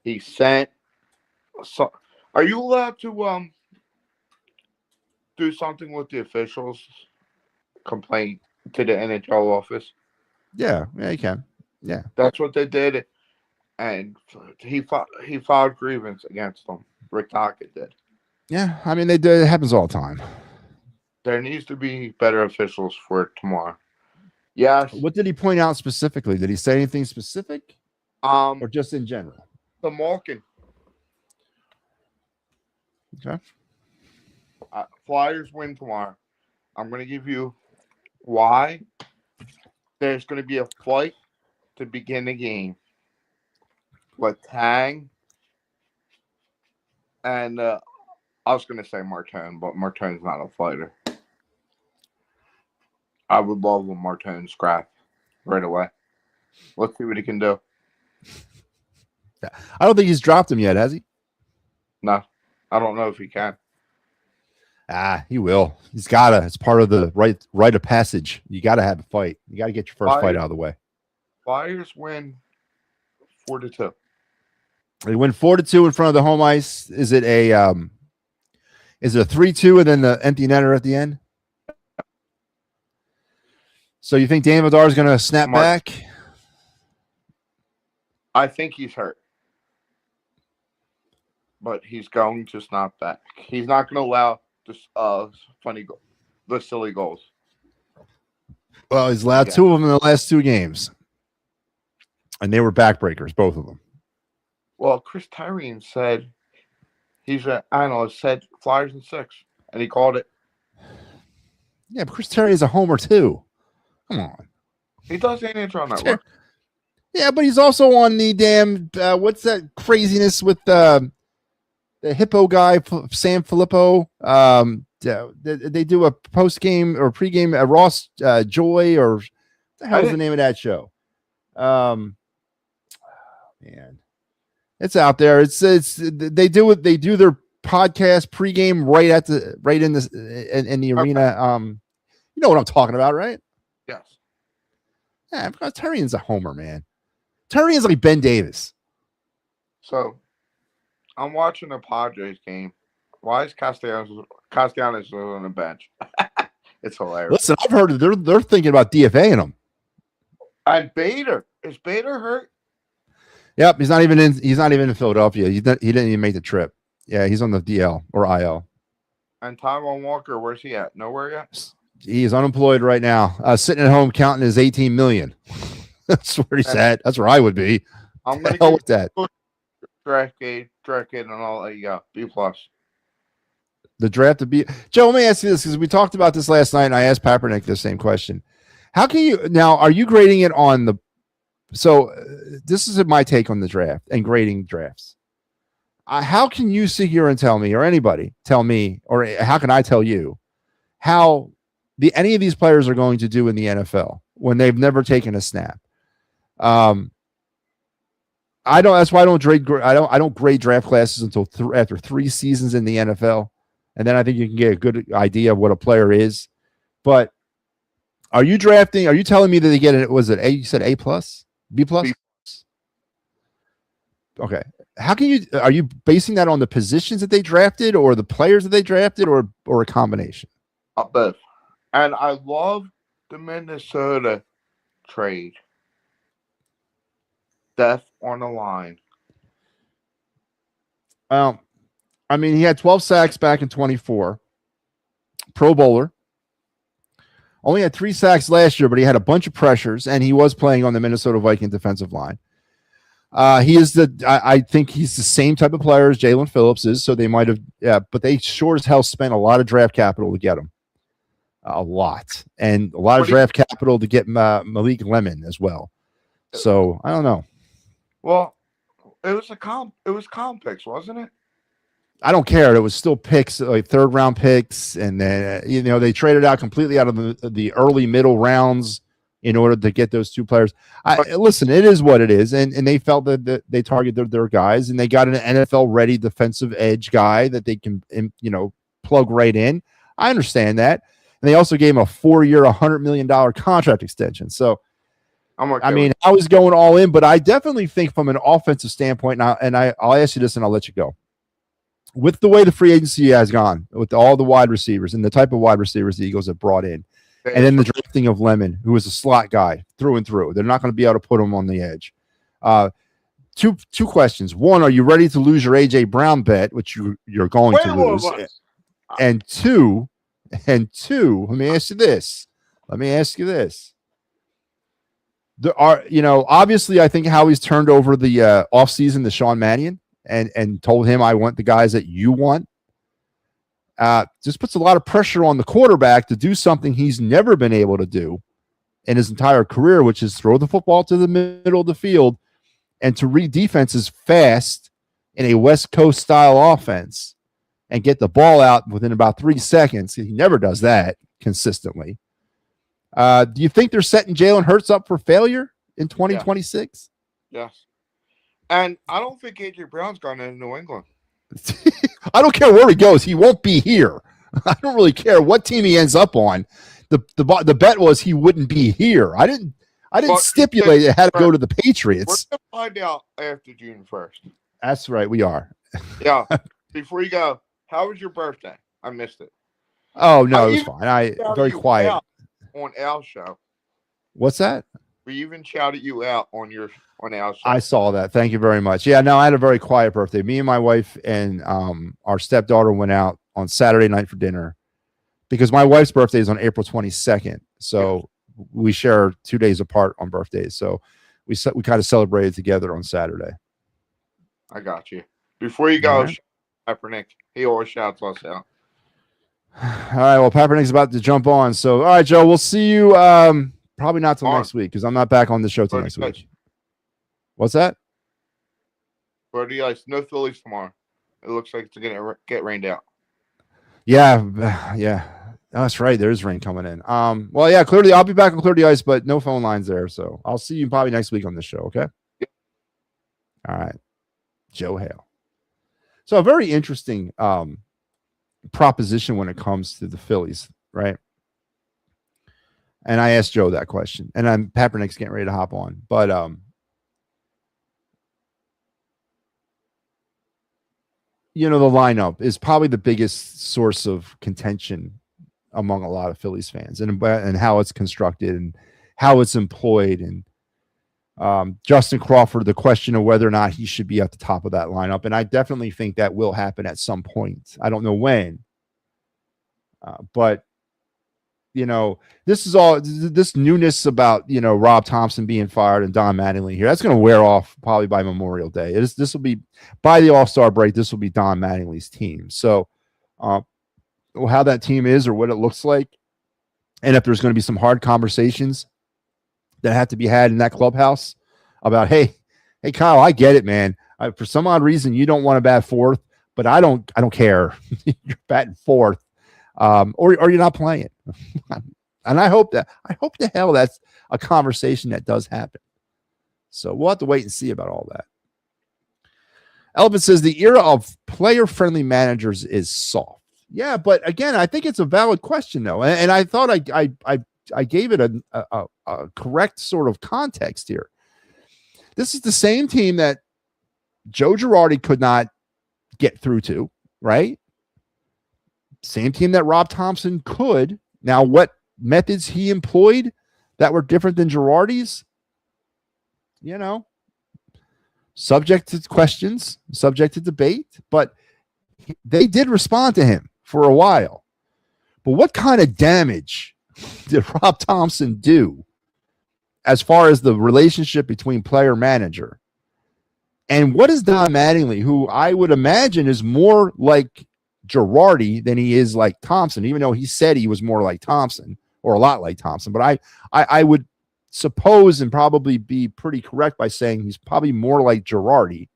He sent. So, are you allowed to do something with the officials? Complaint to the NHL office. Yeah, you can. Yeah, that's what they did, and he filed grievance against them. Rick Tocchet did. Yeah, I mean, they do. It happens all the time. There needs to be better officials for tomorrow. Yes. What did he point out specifically? Did he say anything specific? Or just in general? The Malkin. Okay. Flyers win tomorrow. I'm going to give you why. There's going to be a fight to begin the game. Letang and I was going to say Martin, but Martin's not a fighter. I would love a Martin scrap right away. Let's see what he can do. I don't think he's dropped him yet, has he? No, I don't know if he can. He will. He's gotta. It's part of the rite of passage. You gotta have a fight. You gotta get your first fight out of the way. Flyers win 4-2. They win 4-2 in front of the home ice. Is it a 3-2 and then the empty netter at the end? So you think Dan Vladar is going to snap back? I think he's hurt, but he's going to snap back. He's not going to allow the silly goals. Well, he's allowed 2 of them in the last 2 games, and they were backbreakers, both of them. Well, Chris Tyrion said he's an analyst. Said Flyers in 6, and he called it. Yeah, but Chris Terry is a homer too. Come on. He does the NHL Network. Yeah, but he's also on the damn what's that craziness with the hippo guy, Sam Filippo. They do a post game or pregame, Ross Joy, or what the hell's the name of that show? Man, it's out there. It's they do their podcast pregame right in the arena. You know what I'm talking about, right? Yes. Yeah, because Terrian's a homer, man. Terrian's like Ben Davis. So, I'm watching a Padres game. Why is Castellanos on the bench? It's hilarious. Listen, I've heard they're thinking about DFAing him. And Bader, is Bader hurt? Yep, he's not even in Philadelphia. He didn't even make the trip. Yeah, he's on the DL or IL. And Taijuan Walker, where's he at? Nowhere yet? He is unemployed right now, sitting at home counting his $18 million. That's where he's at. That's where I would be. I'm going to go with that. Draft grade, and I'll let you go. B+. The draft to be. Joe, let me ask you this, because we talked about this last night, and I asked Papernick the same question. How can you now? Are you grading it on the? So this is my take on the draft and grading drafts. How can you sit here and tell me, or anybody tell me, or how can I tell you how any of these players are going to do in the NFL when they've never taken a snap? I don't. That's why I don't grade. I don't grade draft classes until after 3 seasons in the NFL, and then I think you can get a good idea of what a player is. But are you drafting? Are you telling me that they get it? Was it A? You said A+, B+? Okay. How can you? Are you basing that on the positions that they drafted, or the players that they drafted, or a combination? Both. And I love the Minnesota trade. Death on the line. I mean, he had 12 sacks back in 24. Pro Bowler. Only had 3 sacks last year, but he had a bunch of pressures, and he was playing on the Minnesota Viking defensive line. He is I think he's the same type of player as Jalen Phillips is, so they might have, but they sure as hell spent a lot of draft capital to get him. A lot. And a lot of draft capital to get Malik Lemon as well. So, I don't know. Well, it was comp picks, wasn't it? I don't care. It was still picks, like 3rd round picks, and then they traded out completely out of the early middle rounds in order to get those 2 players. Listen, it is what it is, and they felt that they targeted their guys, and they got an NFL ready defensive edge guy that they can plug right in. I understand that. And they also gave him a 4-year, $100 million contract extension. So, I mean, I was going all in, but I definitely think from an offensive standpoint, I'll ask you this and I'll let you go. With the way the free agency has gone, with all the wide receivers and the type of wide receivers the Eagles have brought in, and then the drafting of Lemon, who is a slot guy through and through. They're not going to be able to put him on the edge. Two questions. One, are you ready to lose your A.J. Brown bet, which you're going to lose? And two, let me ask you this. There are, obviously, I think Howie's turned over the offseason to Sean Mannion and told him, I want the guys that you want. Just puts a lot of pressure on the quarterback to do something he's never been able to do in his entire career, which is throw the football to the middle of the field and to read defenses fast in a West Coast style offense and get the ball out within about 3 seconds. He never does that consistently. Do you think they're setting Jalen Hurts up for failure in 2026? Yes. And I don't think A.J. Brown's gone into New England. I don't care where he goes. He won't be here. I don't really care what team he ends up on. The bet was he wouldn't be here. I didn't stipulate it had to go to the Patriots. We're going to find out after June 1st. That's right. We are. Yeah. Before you go, how was your birthday? I missed it. Oh, no, it was fine. Very quiet. On Al's show. What's that? We even shouted you out on Al's show. I saw that. Thank you very much. Yeah, no, I had a very quiet birthday. Me and my wife and our stepdaughter went out on Saturday night for dinner because my wife's birthday is on April 22nd. So we share 2 days apart on birthdays. So we kind of celebrated together on Saturday. I got you. Before you go, Kaepernick, he always shouts us out. All right. Well, Kaepernick's about to jump on. So, all right, Joe, we'll see you probably not till next week because I'm not back on the show till next week. What's that? For the ice, no Phillies tomorrow. It looks like it's going to get rained out. Yeah. Yeah. Oh, that's right. There's rain coming in. Well, yeah, clearly I'll be back on Clear the Ice, but no phone lines there. So I'll see you probably next week on this show. Okay. Yep. All right. Joe Hale. So a very interesting proposition when it comes to the Phillies, right? And I asked Joe that question, and Kaepernick's getting ready to hop on, but the lineup is probably the biggest source of contention among a lot of Phillies fans, and how it's constructed and how it's employed, and Justin Crawford, the question of whether or not he should be at the top of that lineup, and I definitely think that will happen at some point. I don't know when, but this newness about Rob Thompson being fired and Don Mattingly here, that's going to wear off probably by Memorial Day. This will be by the All-Star break. This will be Don Mattingly's team. So, how that team is or what it looks like, and if there's going to be some hard conversations that have to be had in that clubhouse about, hey, Kyle, I get it, man. For some odd reason, you don't want to bat fourth, but I don't care. You're batting fourth, or you're not playing. And I hope the hell that's a conversation that does happen. So we'll have to wait and see about all that. Elephant says the era of player-friendly managers is soft. Yeah, but again, I think it's a valid question though, and I thought I gave it a correct sort of context here. This is the same team that Joe Girardi could not get through to, right? Same team that Rob Thompson could. Now, what methods he employed that were different than Girardi's, subject to questions, subject to debate, but they did respond to him for a while. But what kind of damage did Rob Thompson do as far as the relationship between player manager? And what is Don Mattingly, who I would imagine is more like Girardi than he is like Thompson, even though he said he was more like Thompson or a lot like Thompson. But I would suppose and probably be pretty correct by saying he's probably more like Girardi.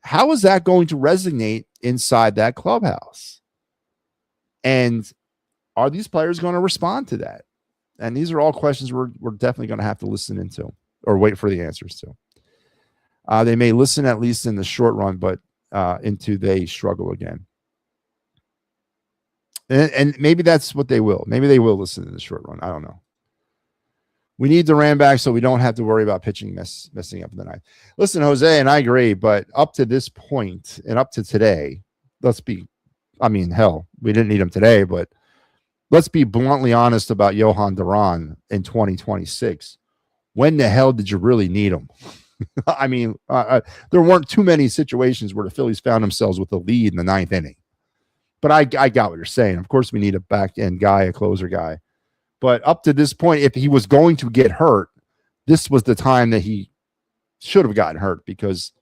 How is that going to resonate inside that clubhouse? And are these players going to respond to that? And these are all questions we're definitely going to have to listen into or wait for the answers to. They may listen at least in the short run, but into they struggle again. And maybe that's what they will. Maybe they will listen to the short run. I don't know. We need Duran back so we don't have to worry about pitching messing up in the ninth. Listen, Jose, and I agree, but up to this point and up to today, hell, we didn't need him today, but let's be bluntly honest about Johan Duran in 2026. When the hell did you really need him? There weren't too many situations where the Phillies found themselves with a lead in the ninth inning. But I got what you're saying. Of course, we need a back-end guy, a closer guy. But up to this point, if he was going to get hurt, this was the time that he should have gotten hurt because,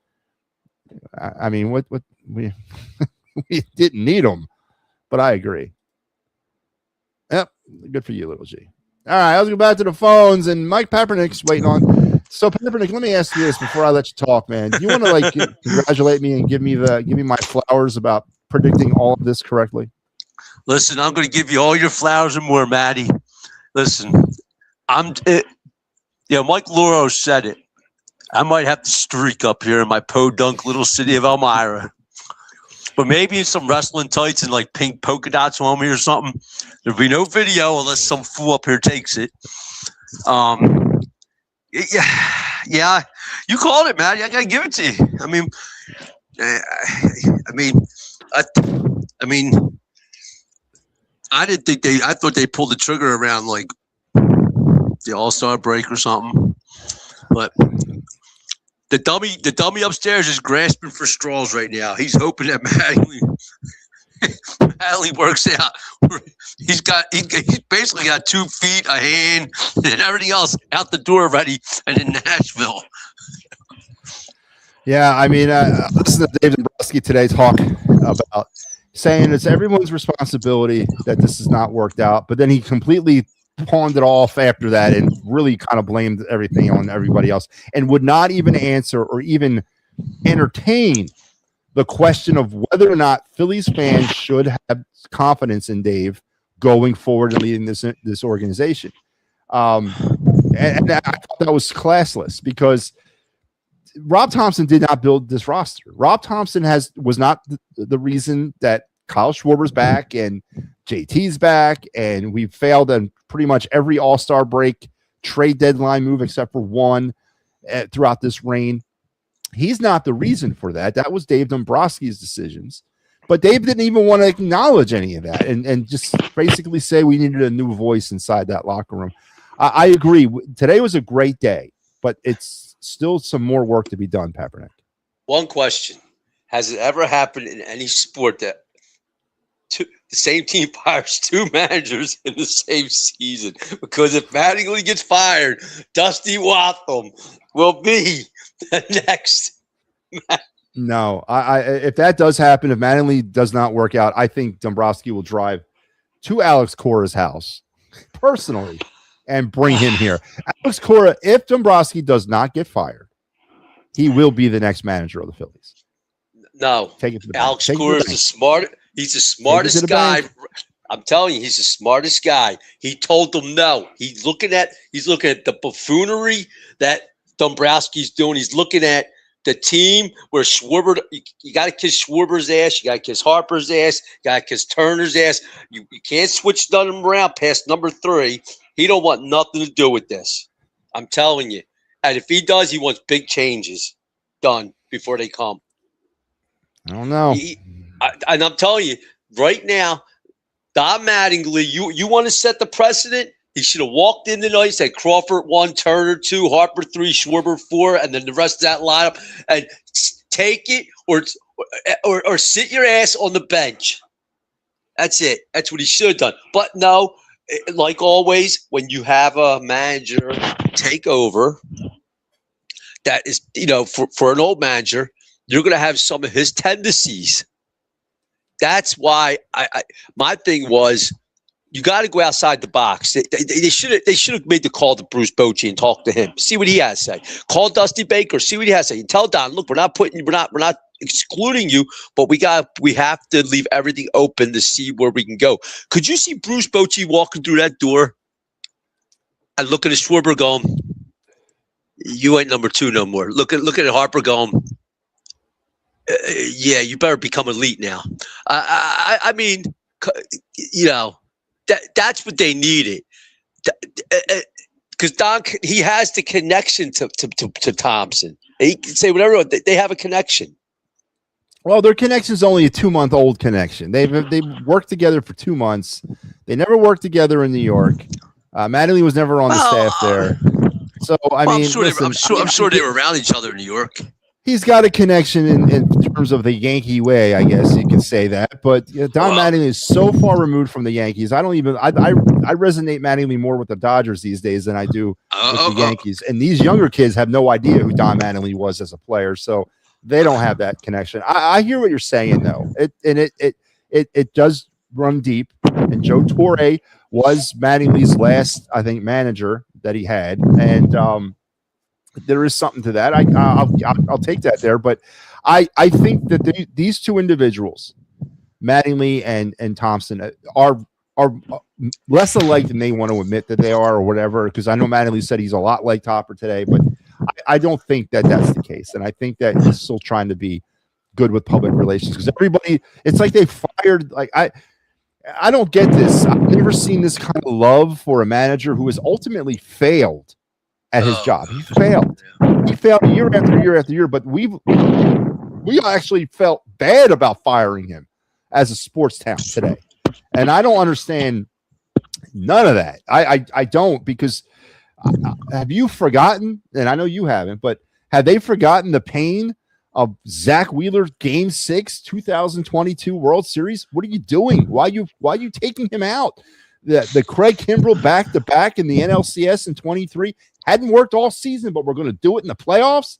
we didn't need him. But I agree. Yep, good for you, little G. All right, let's go back to the phones, and Mike Papernick's waiting on. So, Papernick, let me ask you this before I let you talk, man. Do you want to congratulate me and give me my flowers about predicting all of this correctly? Listen, I'm going to give you all your flowers and more, Matty. Listen, Mike Luro said it. I might have to streak up here in my podunk little city of Elmira. But maybe in some wrestling tights and like pink polka dots on me or something. There'll be no video unless some fool up here takes it. Yeah, you called it, Matty. I gotta give it to you. I didn't think I thought they pulled the trigger around like the All-Star break or something. But the dummy upstairs is grasping for straws right now. He's hoping that Matty works out. He's basically got 2 feet, a hand, and everything else out the door already, and in Nashville. Yeah, listen to Dave Dombrowski today talk about saying it's everyone's responsibility that this has not worked out, but then he completely pawned it off after that and really kind of blamed everything on everybody else and would not even answer or even entertain the question of whether or not Phillies fans should have confidence in Dave going forward and leading this organization. And I thought that was classless because Rob Thompson did not build this roster. Rob Thompson was not the reason that Kyle Schwarber's back and JT's back, and we failed on pretty much every All-Star break trade deadline move except for one throughout this reign. He's not the reason for that. That was Dave Dombrowski's decisions. But Dave didn't even want to acknowledge any of that and just basically say we needed a new voice inside that locker room. I agree. Today was a great day, but it's still some more work to be done, Papernick. One question. Has it ever happened in any sport that the same team fires 2 managers in the same season? Because if Mattingly gets fired, Dusty Watham will be the next. No, if that does happen, if Mattingly does not work out, I think Dombrowski will drive to Alex Cora's house personally and bring him here. Alex Cora, if Dombrowski does not get fired, he will be the next manager of the Phillies. No, take it to the Alex Cora is he's the smartest guy. I'm telling you, he's the smartest guy. He told them no. He's looking at the buffoonery that Dombrowski's doing. He's looking at the team where Schwarber, you got to kiss Schwarber's ass. You got to kiss Harper's ass. You got to kiss Turner's ass. You can't switch them around past number 3. He don't want nothing to do with this. I'm telling you. And if he does, he wants big changes done before they come. I don't know. And I'm telling you, right now, Don Mattingly, you want to set the precedent? He should have walked in tonight, said Crawford 1, Turner 2, Harper 3, Schwarber 4, and then the rest of that lineup, and take it or sit your ass on the bench. That's it. That's what he should have done. But no, like always, when you have a manager take over, that is, for an old manager, you're going to have some of his tendencies. That's why my thing was, you got to go outside the box. They should have made the call to Bruce Bochy and talk to him. See what he has to say. Call Dusty Baker. See what he has to say. And tell Don, look, we're not excluding you, but we have to leave everything open to see where we can go. Could you see Bruce Bochy walking through that door and looking at Schwarber going, "You ain't number 2 no more." Look at Harper going, "Yeah, you better become elite now." I mean, that's what they needed. Because Don, he has the connection to Thompson. He can say whatever. They have a connection. Well, their connection is only a 2-month-old connection. They've worked together for 2 months. They never worked together in New York. Matty was never on the staff there. So I mean, I'm sure they were around each other in New York. He's got a connection in terms of the Yankee way, I guess you can say that. But Don Mattingly is so far removed from the Yankees. I resonate Mattingly more with the Dodgers these days than I do with the Yankees. And these younger kids have no idea who Don Mattingly was as a player, so they don't have that connection. I hear what you're saying though. It does run deep. And Joe Torre was Mattingly's last, I think, manager that he had, and there is something to that. I'll take that there, but I think that these two individuals, Mattingly and Thompson, are less alike than they want to admit that they are, or whatever. Because I know Mattingly said he's a lot like Topper today, but I don't think that that's the case, and I think that he's still trying to be good with public relations. Because everybody, it's like they fired. Like I don't get this. I've never seen this kind of love for a manager who has ultimately failed at his job. He failed. He failed year after year after year, but we actually felt bad about firing him as a sports town today. And I don't understand none of that. I don't, because have you forgotten, and I know you haven't, but have they forgotten the pain of Zach Wheeler Game 6 2022 World Series? What are you doing? Why are you taking him out? The Craig Kimbrell back-to-back in the NLCS in 23 hadn't worked all season, but we're going to do it in the playoffs.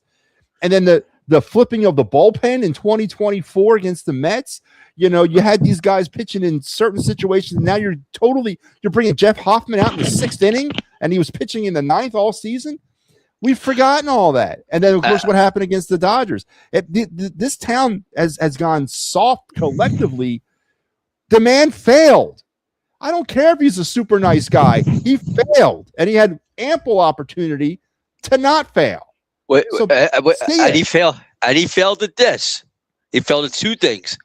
And then the flipping of the bullpen in 2024 against the Mets. You had these guys pitching in certain situations. And now you're bringing Jeff Hoffman out in the 6th inning, and he was pitching in the 9th all season. We've forgotten all that. And then, of course, what happened against the Dodgers? This town has gone soft collectively. The man failed. I don't care if he's a super nice guy. He failed, and he had ample opportunity to not fail. And he failed. And he failed at this. He failed at two things.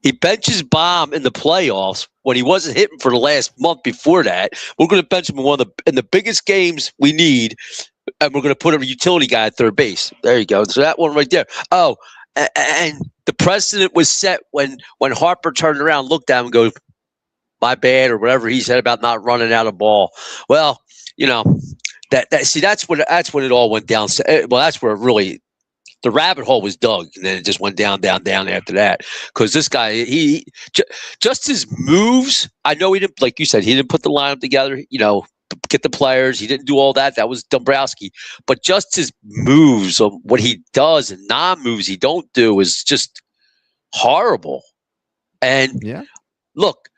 He benches Baum in the playoffs when he wasn't hitting for the last month before that. We're going to bench him in the biggest games we need, and we're going to put a utility guy at third base. There you go. So that one right there. Oh, and the precedent was set when Harper turned around, looked at him, and goes, "My bad," or whatever he said about not running out of ball. Well, that's when it all went down. Well, that's where really the rabbit hole was dug, and then it just went down after that. Because this guy, he just his moves. I know he didn't, like you said, he didn't put the lineup together. Get the players. He didn't do all that. That was Dombrowski. But just his moves, of what he does and non-moves he don't do, is just horrible. And look,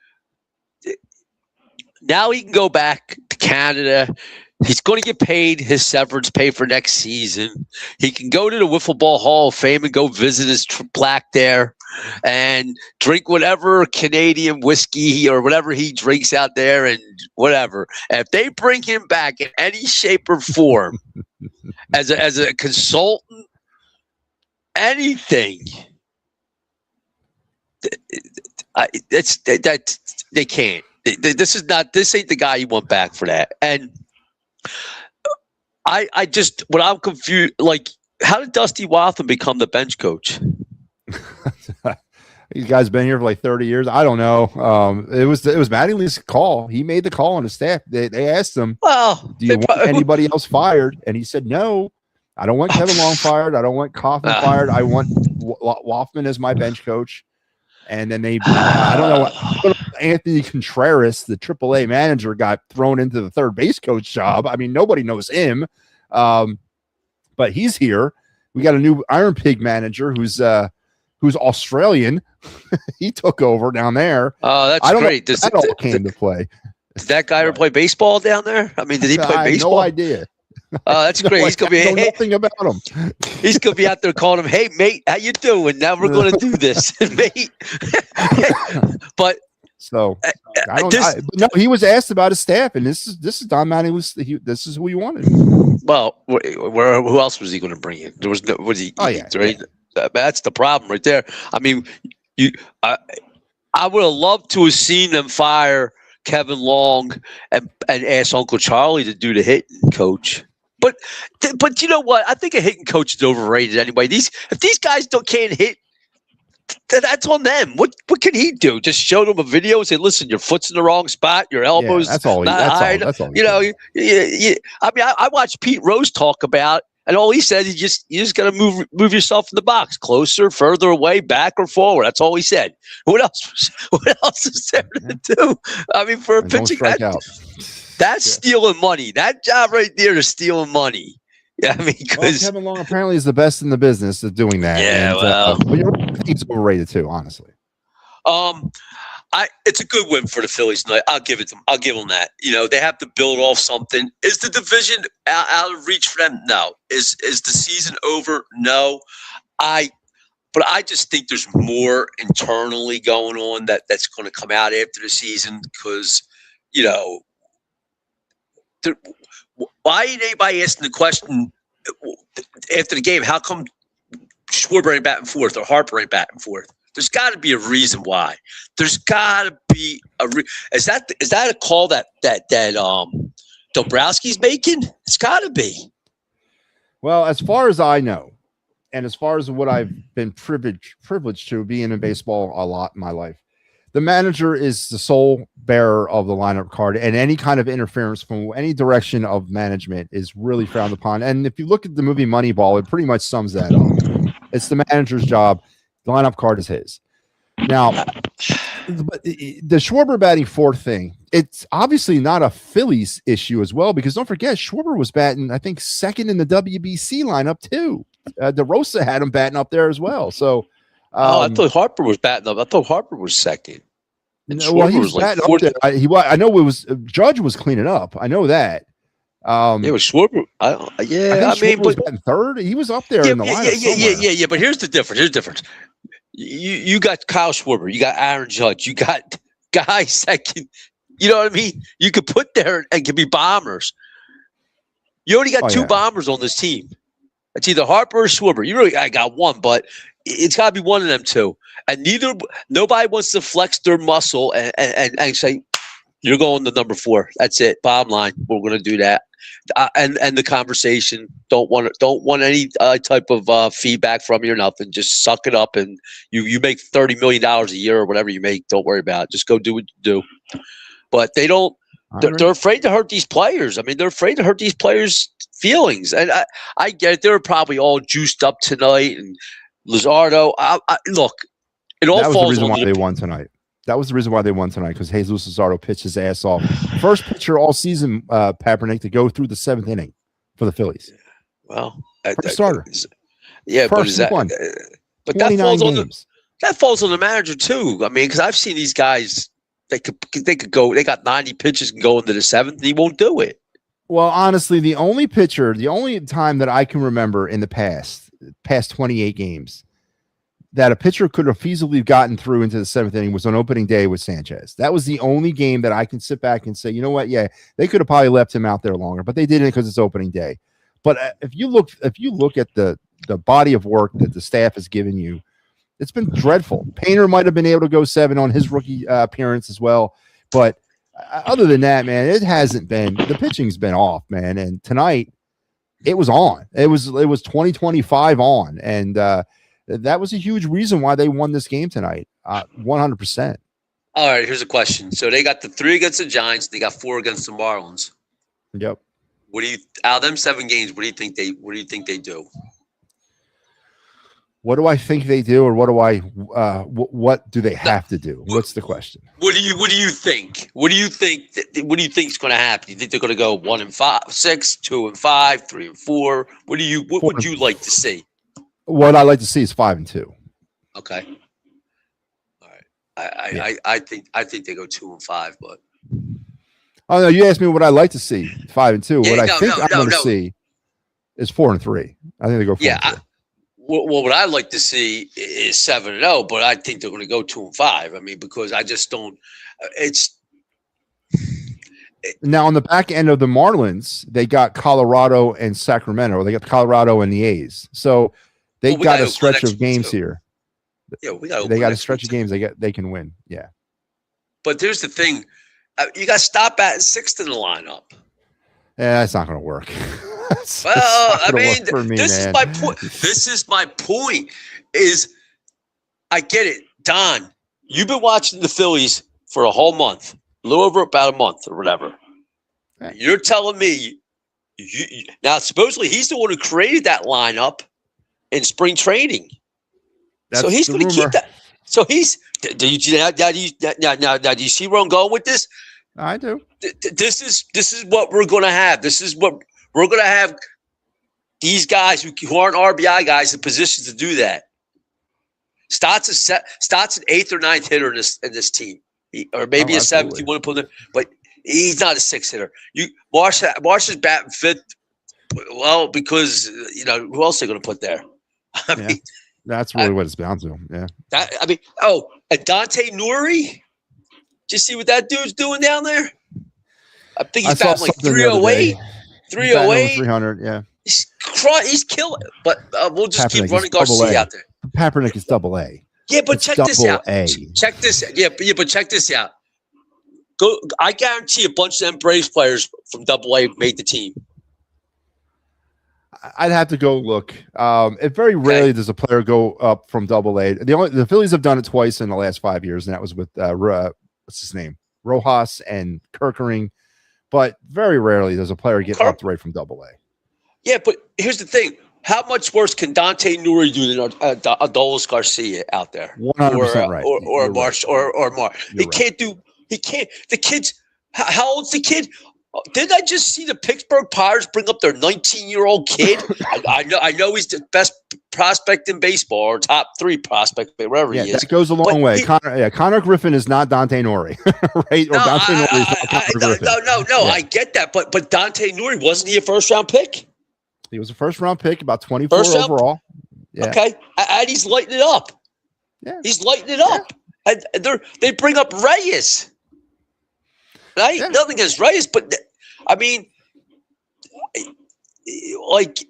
now he can go back to Canada. He's going to get paid his severance pay for next season. He can go to the Wiffle Ball Hall of Fame and go visit his plaque there and drink whatever Canadian whiskey or whatever he drinks out there and whatever. And if they bring him back in any shape or form as a consultant, anything, they can't. This ain't the guy you want back for that. And when I'm confused, like, how did Dusty Wathan become the bench coach? These guys been here for like 30 years. I don't know. It was Mattingly's call. He made the call on his staff. They asked him, "Do you want anybody else fired?" And he said, "No, I don't want Kevin Long fired. I don't want Kaufman fired. I want Woffman as my bench coach." And then I don't know, Anthony Contreras, the AAA manager, got thrown into the third base coach job. I mean, nobody knows him, but he's here. We got a new Iron Pig manager who's Australian. He took over down there. Oh, that's great. That all came to play. Did that guy ever play baseball down there? I mean, did he play baseball? No idea. Oh, that's great. He's gonna be nothing about him. He's gonna be out there calling him, "Hey, mate, how you doing? Now we're gonna do this, mate." But so no, he was asked about his staff, and this is Don Matty. This is who he wanted. Well, who else was he going to bring in? There was no. Was he? Oh yeah, right. Yeah. That's the problem right there. I mean, I would have loved to have seen them fire Kevin Long and ask Uncle Charlie to do the hitting coach. But you know what? I think a hitting coach is overrated anyway. If these guys can't hit, that's on them. What can he do? Just show them a video and say, "Listen, your foot's in the wrong spot. Your elbows that's all. not high." That's all. I mean, I watched Pete Rose talk about, and all he said is you just got to move yourself in the box, closer, further away, back or forward. That's all he said. What else is there to do? I mean, for a pitching, that's stealing money. That job right there is stealing money. Yeah, I mean, because Kevin Long apparently is the best in the business of doing that. Yeah, but he's overrated too, honestly. It's a good win for the Phillies tonight. I'll give them that. You know, they have to build off something. Is the division out of reach for them? No. Is the season over? No. But I just think there's more internally going on that's going to come out after the season because, you know, why ain't anybody asking the question after the game? How come Schwarber ain't batting fourth or Harper ain't batting fourth? There's got to be a reason why. There's got to be is that a call that Dombrowski's making? It's got to be. Well, as far as I know, and as far as what I've been privileged to being in baseball a lot in my life, the manager is the sole bearer of the lineup card, and any kind of interference from any direction of management is really frowned upon. And if you look at the movie Moneyball, it pretty much sums that up. It's the manager's job. The lineup card is his. Now, but the Schwarber batting fourth thing, it's obviously not a Phillies issue as well, because don't forget, Schwarber was batting, I think, second in the WBC lineup too. DeRosa had him batting up there as well. So, I thought Harper was batting up. I thought Harper was second. Well, he was batting up there. I know it was Judge was cleaning up. I know that. It was Schwarber. I mean, was batting third. He was up there in the lineup. Yeah. But here's the difference. You got Kyle Schwarber. You got Aaron Judge. You got guys that can, you know what I mean? You could put there and can be bombers. You only got two bombers on this team. It's either Harper or Schwarber. I got one, but it's got to be one of them two. And nobody wants to flex their muscle and say, you're going to number 4. That's it. Bottom line, we're going to do that. And the conversation, don't want any type of feedback from you or nothing. Just suck it up, and you make $30 million a year or whatever you make. Don't worry about it. Just go do what you do. But they don't. They're afraid to hurt these players. I mean, they're afraid to hurt these players' feelings. And I get it. They were probably all juiced up tonight. And Luzardo, look, it all falls on the reason why they won tonight. That was the reason why they won tonight, because Jesus Luzardo pitched his ass off. First pitcher all season, Papernik, to go through the 7th inning for the Phillies. Well, first starter. Yeah, first but that falls on the manager too. I mean, because I've seen these guys. They could go. They got 90 pitches and go into the 7th. And he won't do it. Well, honestly, the only time that I can remember in the past 28 games, that a pitcher could have feasibly gotten through into the 7th inning was on opening day with Sanchez. That was the only game that I can sit back and say, you know what? Yeah, they could have probably left him out there longer, but they didn't because it's opening day. But if you look at the body of work that the staff has given you, it's been dreadful. Painter might have been able to go 7 on his rookie appearance as well, but other than that, man, it hasn't been. The pitching's been off, man. And tonight, it was on. It was 20-25 on, and that was a huge reason why they won this game tonight. 100%. All right, here's a question. So they got the 3 against the Giants. They got 4 against the Marlins. Yep. Out of them 7 games? What do you think they do? What do I think they do, or what do they have to do? What's the question? What do you think? What do you think is going to happen? Do you think they're going to go 1-5, 6, 2-5, 3-4? What would you like to see? What I like to see is 5-2. Okay. All right. I think they go 2-5, but. Oh no! You asked me what I like to see 5-2. What I think I'm going to see is 4-3. I think they go 4-3. Yeah. Well, what I like to see is 7-0, but I think they're going to go 2-5. I mean, because I just don't. Now on the back end of the Marlins, they got Colorado and Sacramento. They got Colorado and the A's, so they got a stretch of games here. Yeah, we got. They got a stretch of games they can win. Yeah. But here's the thing: you got to stop at sixth in the lineup. Yeah, that's not going to work. Well, I mean, this is my point. This is my point. Is I get it, Don. You've been watching the Phillies for a whole month, a little over about a month or whatever. Right. You're telling me now? Supposedly, he's the one who created that lineup in spring training. So he's going to keep that. So he's. Do you see where I'm going with this? I do. This is what we're going to have. This is what we're going to have. These guys who aren't RBI guys in positions to do that. Stott's an eighth or ninth hitter in this team, or maybe a seventh. You want to put him, but he's not a sixth hitter. Marsh is batting fifth. Well, because who else are they going to put there? I mean, that's really what it's bound to. Yeah. And Dante Nuri. Did you see what that dude's doing down there? I think he's batting like 308. 308. 300, yeah. He's killing. But we'll just keep running Garcia out there. Kaepernick is double-A. Yeah, but check this out. A. Check this out. Yeah, but check this out. I guarantee a bunch of them Braves players from double-A made the team. I'd have to go look. It very rarely does a player go up from double-A. The Phillies have done it twice in the last 5 years, and that was with what's his name? Rojas and Kirkering. But very rarely does a player get up right from double-A. Yeah, but here's the thing. How much worse can Dante Nuri do than Adolis Garcia out there? 100% right. Or Marsh or Marsh. He can't. The kid's – how old's the kid? Didn't I just see the Pittsburgh Pirates bring up their 19-year-old kid? I know he's the best prospect in baseball or top 3 prospect, wherever he is. That goes a long way. Connor Griffin is not Dante Nuri, right? Or Dante Nuri is not Connor Griffin. No, I get that. But Dante Nuri, wasn't he a first-round pick? He was a first-round pick, about 24 overall. Yeah. Okay, and he's lighting it up. Yeah, he's lighting it up. And they bring up Reyes. Right? Yeah. Nothing against Reyes, but I mean, like,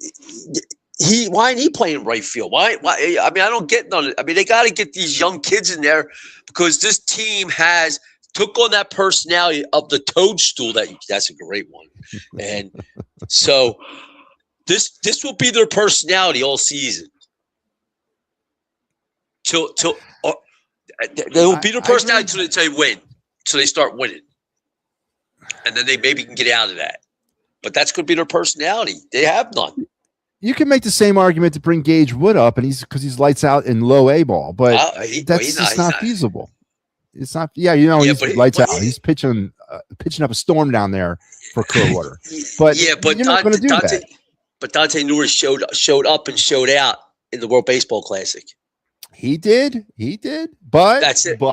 why ain't he playing right field? Why? I mean, I don't get none of it. I mean, they got to get these young kids in there because this team took on that personality of the toadstool. That's a great one, and so this will be their personality all season. They will be their personality until they win, until they start winning. And then they maybe can get out of that. But that's going to be their personality. They have none. You can make the same argument to bring Gage Wood up, and because he's lights out in low A ball, but that's just not feasible. It's not. Yeah, he's lights out. He's pitching up a storm down there for Clearwater. But you're not going to do that. But Dante Nuri showed up and showed out in the World Baseball Classic. He did, but that's it. But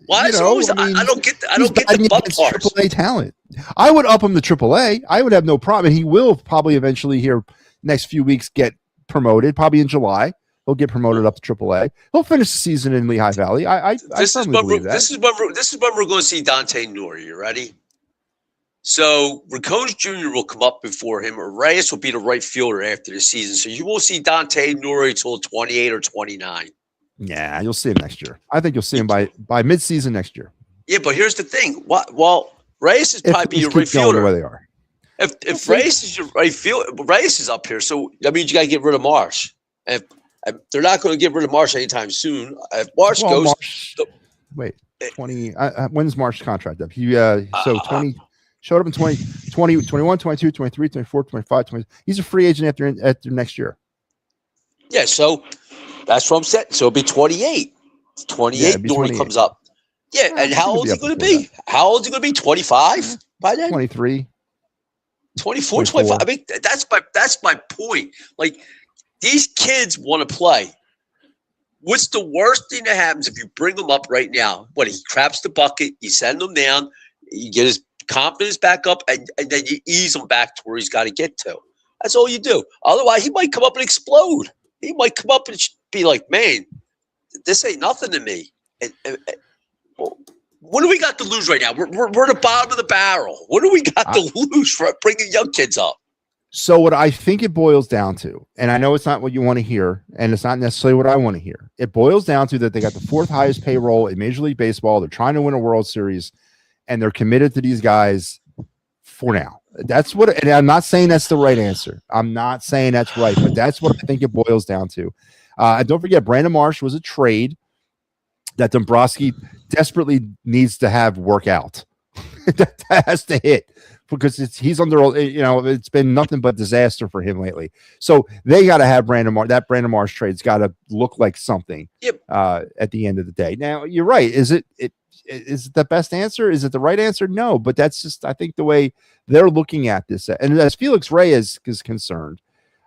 why? I don't get the but parts. AAA talent. I would up him to AAA. I would have no problem. And he will probably eventually here next few weeks get promoted. Probably in July, he'll get promoted up to AAA. He'll finish the season in Lehigh Valley. I firmly believe that. This is when we're going to see Dante Nuri. You ready? So Ricones Jr. will come up before him, or Reyes will be the right fielder after the season. So you won't see Dante Nuri until 28 or 29. Yeah, you'll see him next year. I think you'll see him by midseason next year. Yeah, but here's the thing. Well, Reyes is probably your right fielder. Where they are. If Reyes is your right fielder, Reyes is up here. So that means you got to get rid of Marsh. And they're not going to get rid of Marsh anytime soon. If Marsh goes. Wait, 20. When's Marsh's contract up? 20. Showed up in 20, 21, 22, 23, 24, 25, 20. He's a free agent after next year. Yeah, so that's what I'm saying. So it'll be 28. 28, Nuri comes up. Yeah, and how old is he going to be? How old is he going to be? 25 by then? 23. 24, 25. I mean, that's my point. Like, these kids want to play. What's the worst thing that happens if you bring him up right now? He craps the bucket, you send him down, you get his confidence back up, and then you ease him back to where he's got to get to. That's all you do. Otherwise, he might come up and explode. He might come up and be like, man, this ain't nothing to me. What do we got to lose right now? We're the bottom of the barrel. What do we got to lose for bringing young kids up? So what I think it boils down to, and I know it's not what you want to hear, and it's not necessarily what I want to hear. It boils down to that they got the 4th highest payroll in Major League Baseball. They're trying to win a World Series, and they're committed to these guys for now. That's what, and I'm not saying that's the right answer. I'm not saying that's right, but that's what I think it boils down to. And don't forget, Brandon Marsh was a trade that Dombrowski desperately needs to have work out. that has to hit because he's under, it's been nothing but disaster for him lately. So they got to have Brandon Marsh. That Brandon Marsh trade's got to look like something. Yep. At the end of the day. Now you're right. Is it the best answer? Is it the right answer? No, but that's just, I think, the way they're looking at this. And as Felix Reyes is concerned,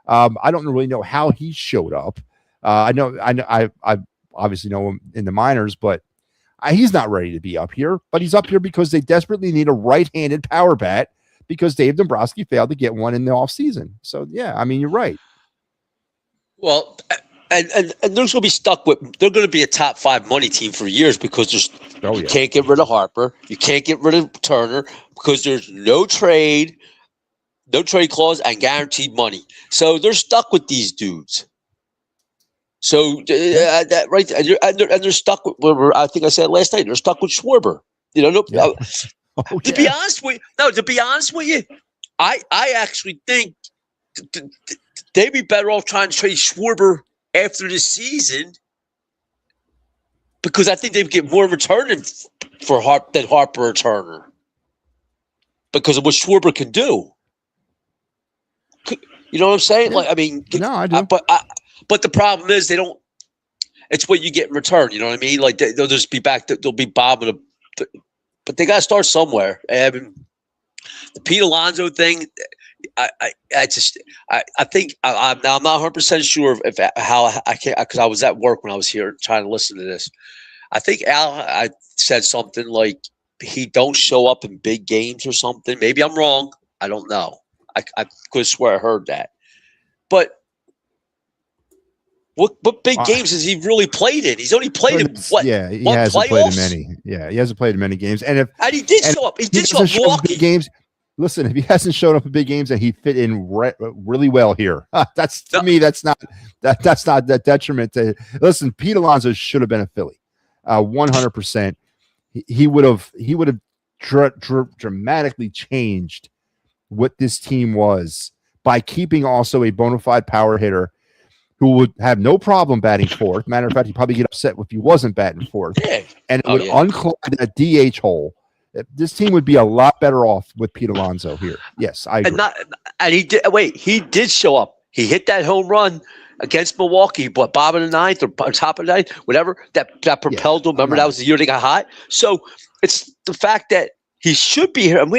I don't really know how he showed up. I obviously know him in the minors, but he's not ready to be up here. But he's up here because they desperately need a right-handed power bat because Dave Dombrowski failed to get one in the offseason. So, yeah, I mean, you're right. Well, and they're going to be stuck with – they're going to be a top 5 money team for years because you can't get rid of Harper. You can't get rid of Turner because there's no trade clause and guaranteed money. So they're stuck with these dudes. So that right, and they're stuck with. I think I said last night. They're stuck with Schwarber. To be honest with you, I actually think they'd be better off trying to trade Schwarber after the season because I think they'd get more return than Harper or Turner because of what Schwarber can do. You know what I'm saying? Yeah. Like, I mean, no, I do. But the problem is they don't. It's what you get in return. You know what I mean? Like they'll just be back. They'll be bobbing. But they got to start somewhere. I mean, the Pete Alonso thing. I think I'm not 100% sure if how I can't because I was at work when I was here trying to listen to this. I think I said something like he don't show up in big games or something. Maybe I'm wrong. I don't know. I could swear I heard that. But what big games has he really played in? He's only played in what? Yeah, he one hasn't playoffs? played in many. Yeah, he hasn't played in many games. And he did show up. He did show up in Milwaukee. Games. Listen, if he hasn't showed up in big games, and he fit in really well here. That's to me. That's not that detriment to. Listen, Pete Alonso should have been a Philly, 100%. He would have dramatically changed what this team was by keeping also a bona fide power hitter who would have no problem batting fourth. Matter of fact, he'd probably get upset if he wasn't batting fourth. Yeah. And it would unclog that DH hole. This team would be a lot better off with Pete Alonso here. Yes, I agree. He did show up. He hit that home run against Milwaukee, but bottom of the ninth or top of the ninth, whatever, that propelled him. Remember, that was the year they got hot. So it's the fact that he should be here. And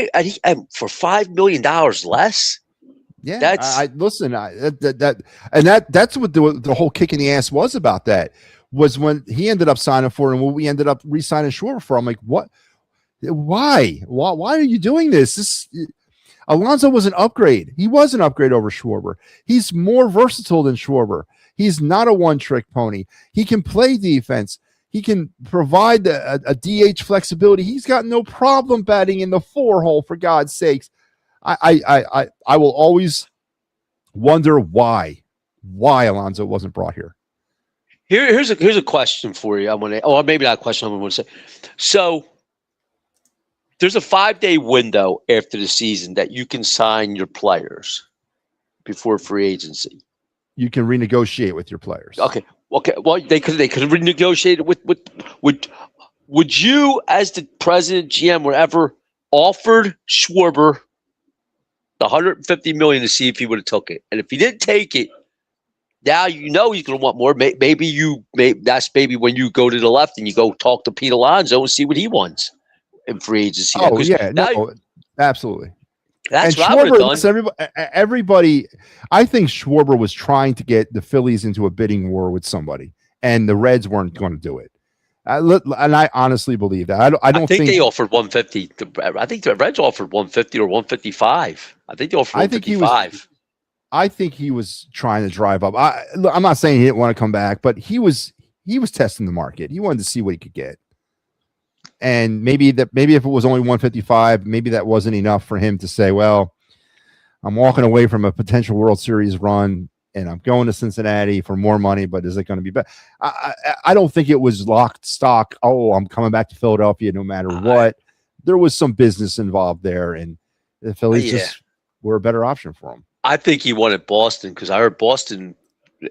for $5 million less. Yeah, that's what the whole kick in the ass was about. That was when he ended up signing for and when we ended up re-signing Schwarber for. I'm like, what? Why are you doing this? Alonso was an upgrade. He was an upgrade over Schwarber. He's more versatile than Schwarber. He's not a one-trick pony. He can play defense. He can provide a DH flexibility. He's got no problem batting in the 4 hole, for God's sakes. I will always wonder why Alonso wasn't brought here. Here's a question for you. Or maybe not a question. I want to say. So there's a 5-day window after the season that you can sign your players before free agency. You can renegotiate with your players. Okay. Well, they could renegotiate it with. Would you, as the president, GM, whatever, offered Schwarber the $150 million to see if he would have took it? And if he didn't take it, now you know he's going to want more. That's maybe when you go to the left and you go talk to Pete Alonso and see what he wants in free agency. Oh yeah, absolutely. That's and what I would have done. Everybody, I think Schwarber was trying to get the Phillies into a bidding war with somebody, and the Reds weren't going to do it. And I honestly believe that. I don't think they offered 150. I think the Reds offered 150 or 155. I think they offered 155. I think he was trying to drive up. I'm not saying he didn't want to come back, but he was testing the market. He wanted to see what he could get. And maybe if it was only 155, maybe that wasn't enough for him to say, well, I'm walking away from a potential World Series run, and I'm going to Cincinnati for more money, but is it going to be better? I don't think it was locked stock. Oh, I'm coming back to Philadelphia no matter what. There was some business involved there, and the Phillies just were a better option for him. I think he wanted Boston because I heard Boston.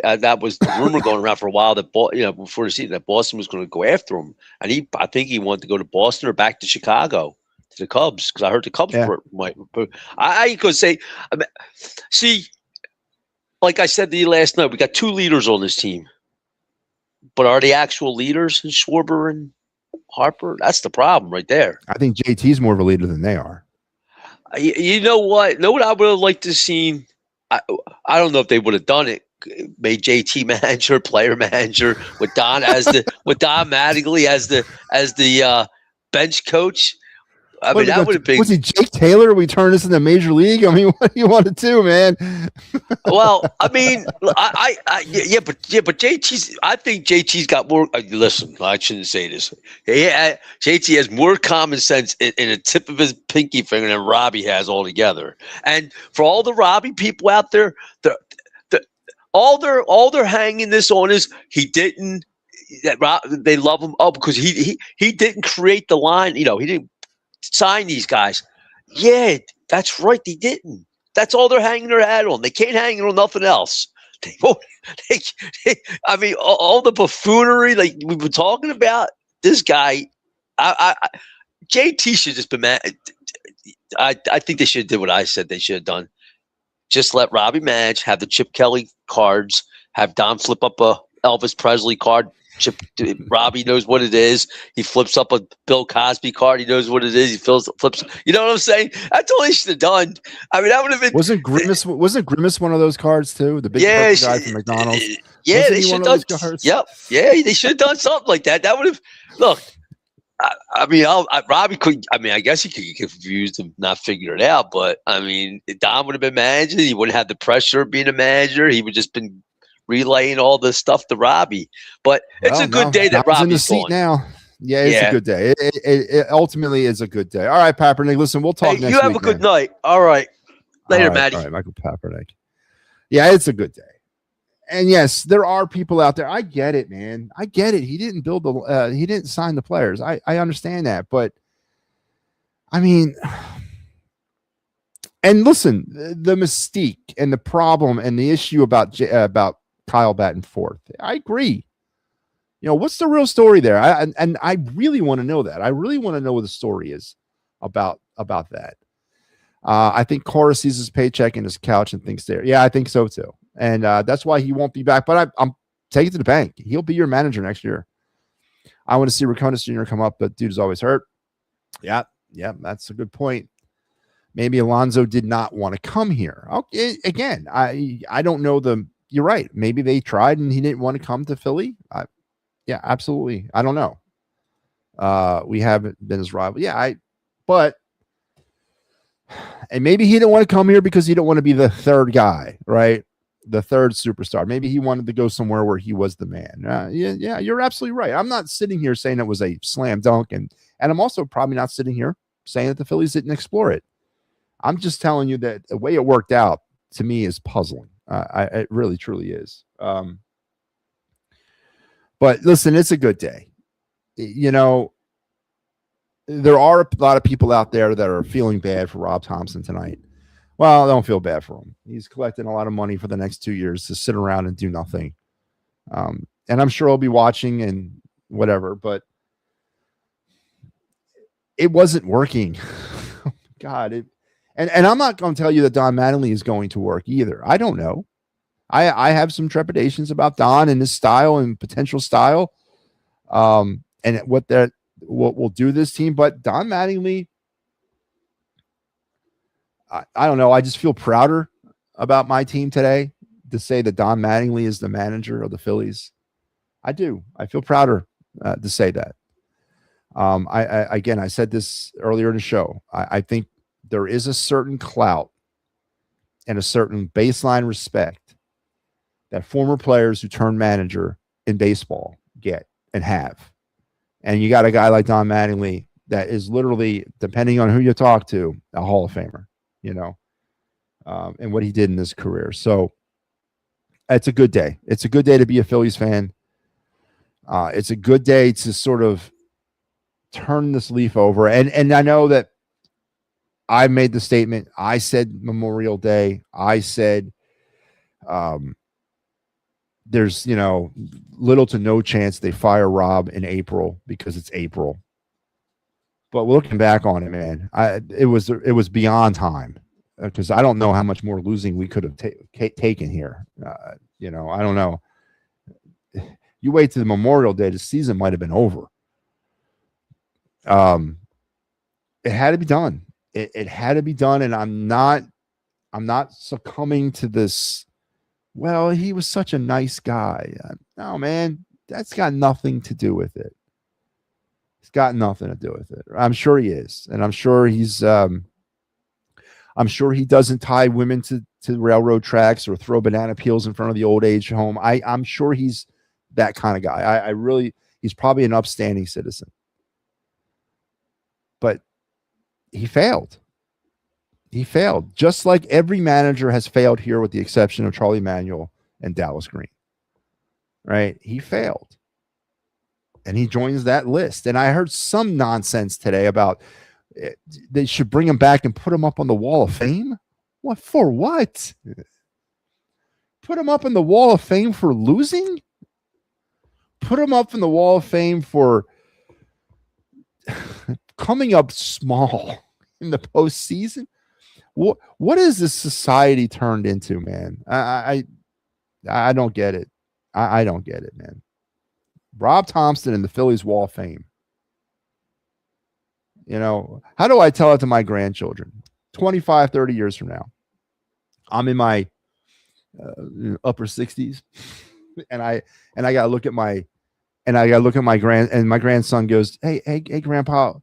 That was the rumor going around for a while that before the season that Boston was going to go after him, and I think he wanted to go to Boston or back to Chicago to the Cubs because I heard the Cubs might. I could say, see, like I said to you last night, we got 2 leaders on this team, but are they actual leaders? Schwarber and Harper? That's the problem right there. I think JT's more of a leader than they are. You know what? Know what I would have liked to see? I don't know if they would have done it. Made JT manager, player manager, with Don Mattingly as the bench coach. I mean, that would have been. Was he Jake Taylor? We turn this into Major League. I mean, what do you want to do, man? Well, I mean, but JT's. I think JT's got more. Listen, I shouldn't say this. JT has more common sense in the tip of his pinky finger than Robbie has altogether. And for all the Robbie people out there, all they're hanging this on is he didn't. They love him because he didn't create the line. He didn't sign these guys. Yeah, that's right. They didn't. That's all they're hanging their hat on. They can't hang it on nothing else. I mean, all the buffoonery like we've been talking about. This guy, JT should just be mad. I think they should have did what I said they should have done. Just let Robbie manage, have the Chip Kelly cards, have Don flip up a Elvis Presley card. Robbie knows what it is. He flips up a Bill Cosby card. He knows what it is. He flips. You know what I'm saying? That's all he should have done. I mean, that would have been. Wasn't Grimace one of those cards too? The big guy from McDonald's. Yeah, they should have done. Yep. Yeah, they should have done something like that. That would have. Look, I mean, Robbie could. I mean, I guess he could get confused and not figure it out. But I mean, Don would have been managing. He wouldn't have the pressure of being a manager. He would just been relaying all this stuff to Robbie. But it's a good day that Robbie's in the seat now. Yeah, it's a good day. It ultimately is a good day. All right, Papernick. Listen, we'll talk next week. You have a good night. All right. Later, Matty. All right, Michael Papernick. Yeah, it's a good day. And yes, there are people out there. I get it, man. I get it. He didn't he didn't sign the players. I understand that, but I mean, and listen, the mystique and the problem and the issue about Kyle batting fourth. I agree. What's the real story there? I really want to know that. I really want to know what the story is about that. I think Cora sees his paycheck in his couch and thinks there. Yeah, I think so too. And that's why he won't be back. But I'm taking it to the bank. He'll be your manager next year. I want to see Raconis Jr. come up, but dude is always hurt. Yeah, that's a good point. Maybe Alonso did not want to come here. Okay, again, I don't know the. You're right. Maybe they tried and he didn't want to come to Philly. Yeah, absolutely. I don't know. We haven't been his rival. Yeah, and maybe he didn't want to come here because he didn't want to be the third guy, right? The third superstar. Maybe he wanted to go somewhere where he was the man. Yeah, you're absolutely right. I'm not sitting here saying it was a slam dunk, and I'm also probably not sitting here saying that the Phillies didn't explore it. I'm just telling you that the way it worked out to me is puzzling. It really, truly is. But listen, it's a good day. There are a lot of people out there that are feeling bad for Rob Thompson tonight. Well, I don't feel bad for him. He's collecting a lot of money for the next 2 years to sit around and do nothing. And I'm sure he'll be watching and whatever, but it wasn't working. God, and I'm not going to tell you that Don Mattingly is going to work either. I don't know. I have some trepidations about Don and his style and potential style, and what will do this team. But Don Mattingly, I don't know. I just feel prouder about my team today to say that Don Mattingly is the manager of the Phillies. I do. I feel prouder to say that. I said this earlier in the show. I think there is a certain clout and a certain baseline respect that former players who turn manager in baseball get and have. And you got a guy like Don Mattingly that is literally, depending on who you talk to, a Hall of Famer. and what he did in his career. So it's a good day. It's a good day to be a Phillies fan. It's a good day to sort of turn this leaf over. And I know that I made the statement. I said Memorial Day. I said there's, little to no chance they fire Rob in April because it's April. But looking back on it, man, it was beyond time, because I don't know how much more losing we could have taken here. I don't know. You wait to the Memorial Day, the season might have been over. It had to be done. It had to be done, and I'm not succumbing to this. Well, he was such a nice guy. No, man, that's got nothing to do with it. It's got nothing to do with it. I'm sure he is, and I'm sure he's. I'm sure he doesn't tie women to railroad tracks or throw banana peels in front of the old age home. I'm sure he's that kind of guy. He's probably an upstanding citizen. But he failed. He failed, just like every manager has failed here, with the exception of Charlie Manuel and Dallas Green. Right? He failed. And he joins that list. And I heard some nonsense today about they should bring him back and put him up on the Wall of Fame. What for? What? Put him up in the Wall of Fame for losing? Put him up in the Wall of Fame for coming up small in the postseason? What is this society turned into, man? I don't get it. I don't get it, man. Rob Thompson in the Phillies Wall of Fame. How do I tell it to my grandchildren 25, 30 years from now? I'm in my upper 60s, and I got to look at my my grandson goes, hey, Grandpa,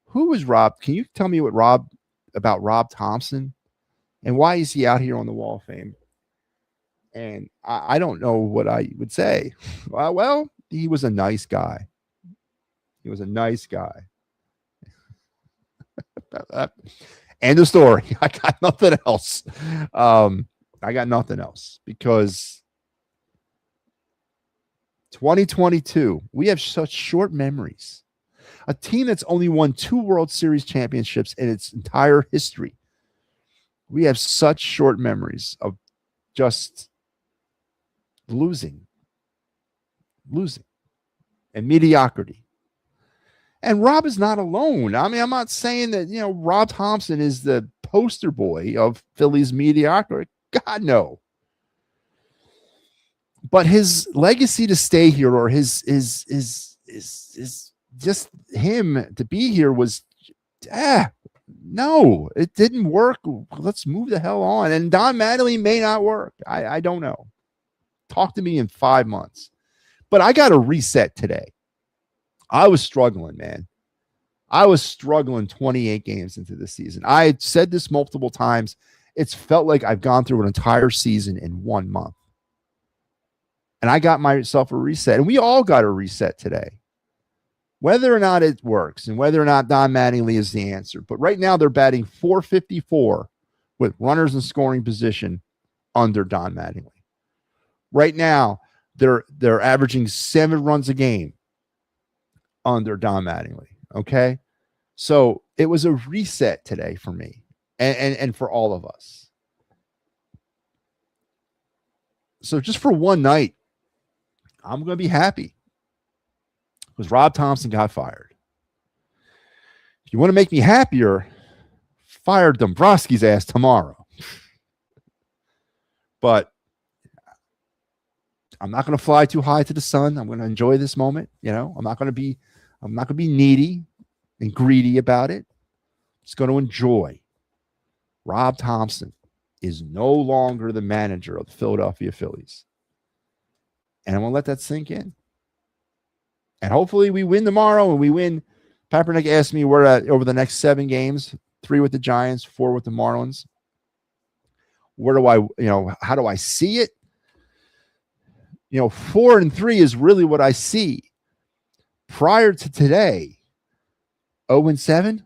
who was Rob? Can you tell me about Rob Thompson, and why is he out here on the Wall of Fame? And I don't know what I would say. Well, he was a nice guy. He was a nice guy. End of story. I got nothing else. I got nothing else, because 2022, we have such short memories. A team that's only won 2 World Series championships in its entire history. We have such short memories of just losing, and mediocrity. And Rob is not alone. I mean, I'm not saying that, Rob Thompson is the poster boy of Phillies mediocrity. God, no. But his legacy to stay here, or his just him to be here, was no, it didn't work. Let's move the hell on. And Don Mattingly may not work. I don't know. Talk to me in 5 months. But I got a reset today. I was struggling, man. I was struggling 28 games into the season. I had said this multiple times. It's felt like I've gone through an entire season in 1 month. And I got myself a reset. And we all got a reset today. Whether or not it works, and whether or not Don Mattingly is the answer. But right now they're batting .454 with runners in scoring position under Don Mattingly. Right now, they're averaging 7 runs a game under Don Mattingly. Okay. So it was a reset today for me and for all of us. So just for one night, I'm going to be happy, because Rob Thompson got fired. If you want to make me happier, fire Dombrowski's ass tomorrow. But I'm not going to fly too high to the sun. I'm going to enjoy this moment. I'm not going to be needy and greedy about it. Just going to enjoy. Rob Thompson is no longer the manager of the Philadelphia Phillies. And I'm going to let that sink in. And hopefully we win tomorrow, and we win. Papernick asked me where over the next 7 games, 3 with the Giants, 4 with the Marlins. Where do I, how do I see it? 4-3 is really what I see. Prior to today, 0-7.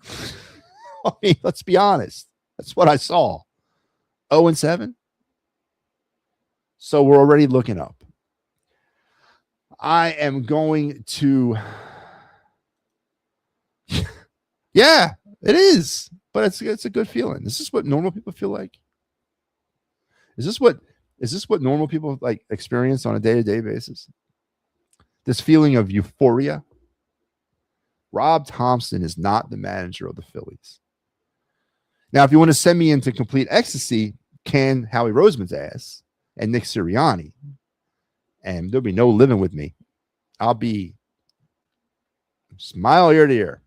I mean, let's be honest. That's what I saw. 0-7. So we're already looking up. I am going to. Yeah, it is. But it's a good feeling. Is this what normal people feel like? Is this what normal people like experience on a day-to-day basis? This feeling of euphoria. Rob Thompson is not the manager of the Phillies. Now, if you want to send me into complete ecstasy, can Howie Roseman's ass and Nick Sirianni, and there'll be no living with me. I'll be smile ear to ear.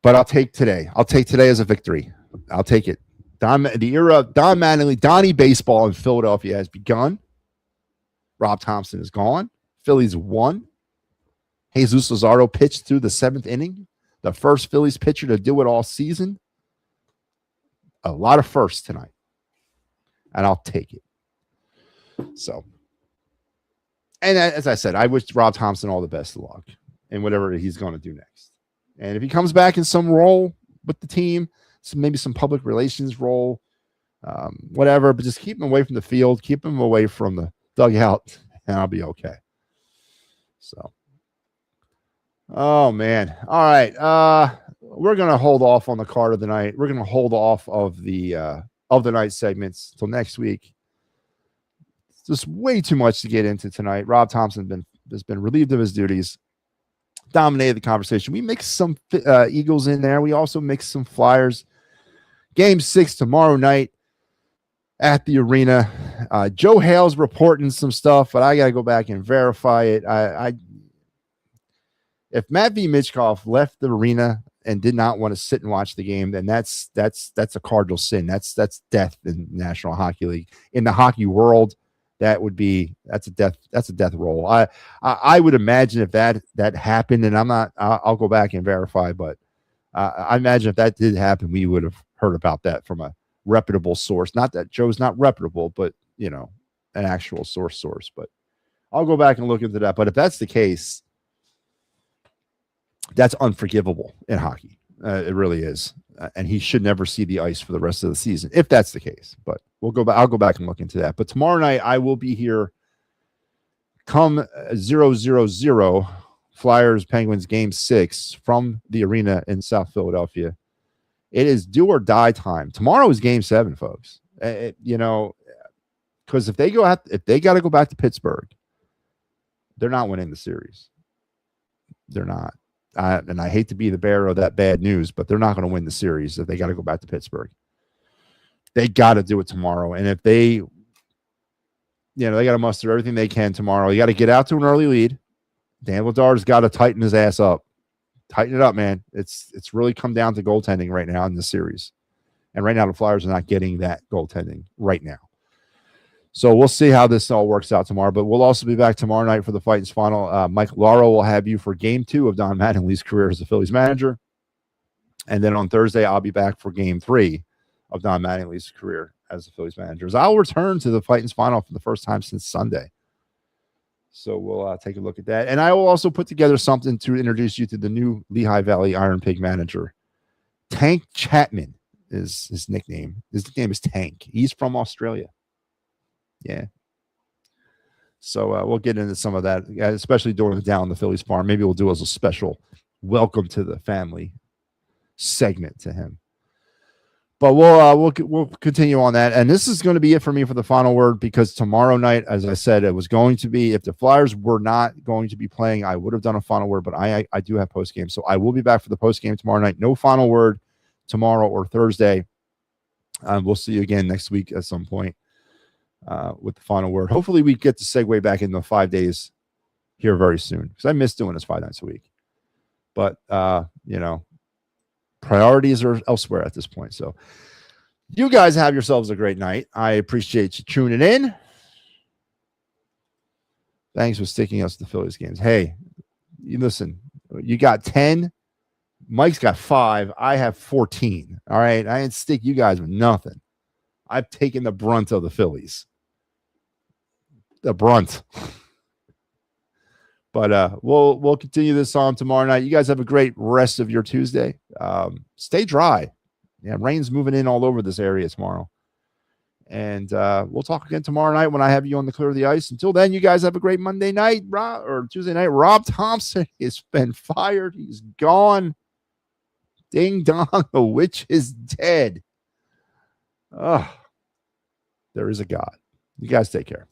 But I'll take today. I'll take today as a victory. I'll take it. The era of Don Mattingly, Donny baseball in Philadelphia has begun. Rob Thompson is gone. Phillies won. Jesus Luzardo pitched through the 7th inning. The first Phillies pitcher to do it all season. A lot of firsts tonight. And I'll take it. So, and as I said, I wish Rob Thompson all the best of luck in whatever he's going to do next. And if he comes back in some role with the team, maybe some public relations role, whatever, but just keep him away from the field, keep him away from the dugout, and I'll be okay. So, oh man. All right. We're going to hold off on the card of the night. We're going to hold off of the night segments till next week. It's just way too much to get into tonight. Rob Thompson has been relieved of his duties. Dominated the conversation. We mixed some Eagles in there. We also mixed some Flyers. Game 6 tomorrow night at the arena. Joe Hale's reporting some stuff, but I got to go back and verify it. If Matt V. Mitchkoff left the arena and did not want to sit and watch the game, then that's a cardinal sin. That's death in the National Hockey League. In the hockey world, that's a death roll. I would imagine if that happened, and I'll go back and verify, but I imagine if that did happen, we would have heard about that from a reputable source. Not that Joe's not reputable, but an actual source. But I'll go back and look into that. But if that's the case, that's unforgivable in hockey. It really is. And he should never see the ice for the rest of the season, if that's the case. But I'll go back and look into that. But tomorrow night, I will be here come 0-0-0, Flyers Penguins Game 6 from the arena in South Philadelphia. It is do or die time. Tomorrow is Game 7, folks. Because if they got to go back to Pittsburgh, they're not winning the series. They're not. And I hate to be the bearer of that bad news, but they're not going to win the series if they got to go back to Pittsburgh. They got to do it tomorrow. And if they got to muster everything they can tomorrow. You got to get out to an early lead. Dan Ladar's got to tighten his ass up. Tighten it up, man. It's really come down to goaltending right now in the series. And right now the Flyers are not getting that goaltending right now. So we'll see how this all works out tomorrow. But we'll also be back tomorrow night for the Fightins final. Mike Lauro will have you for Game 2 of Don Mattingly's career as the Phillies manager. And then on Thursday, I'll be back for Game 3 of Don Mattingly's career as the Phillies manager. I'll return to the Fightins final for the first time since Sunday. So we'll take a look at that. And I will also put together something to introduce you to the new Lehigh Valley Iron Pig manager. Tank Chapman is his nickname. His nickname is Tank. He's from Australia. Yeah. So we'll get into some of that, especially during the Down the Phillies farm. Maybe we'll do as a special welcome to the family segment to him. But we'll continue on that. And this is going to be it for me for the final word, because tomorrow night, as I said, it was going to be, if the Flyers were not going to be playing, I would have done a final word, but I do have post game. So I will be back for the post game tomorrow night. No final word tomorrow or Thursday. We'll see you again next week at some point. With the final word. Hopefully we get to segue back into 5 days here very soon, because I miss doing this 5 nights a week. But priorities are elsewhere at this point. So you guys have yourselves a great night. I appreciate you tuning in. Thanks for sticking us to the Phillies games. Hey, you listen, you got 10. Mike's got 5. I have 14. All right. I didn't stick you guys with nothing. I've taken the brunt of the Phillies. The brunt. But we'll continue this on tomorrow night. You guys have a great rest of your Tuesday. Stay dry. Yeah, rain's moving in all over this area tomorrow. And we'll talk again tomorrow night when I have you on the Clear the Ice. Until then, you guys have a great Monday night, or Tuesday night. Rob Thompson has been fired. He's gone. Ding dong, the witch is dead. Oh, there is a God. You guys take care.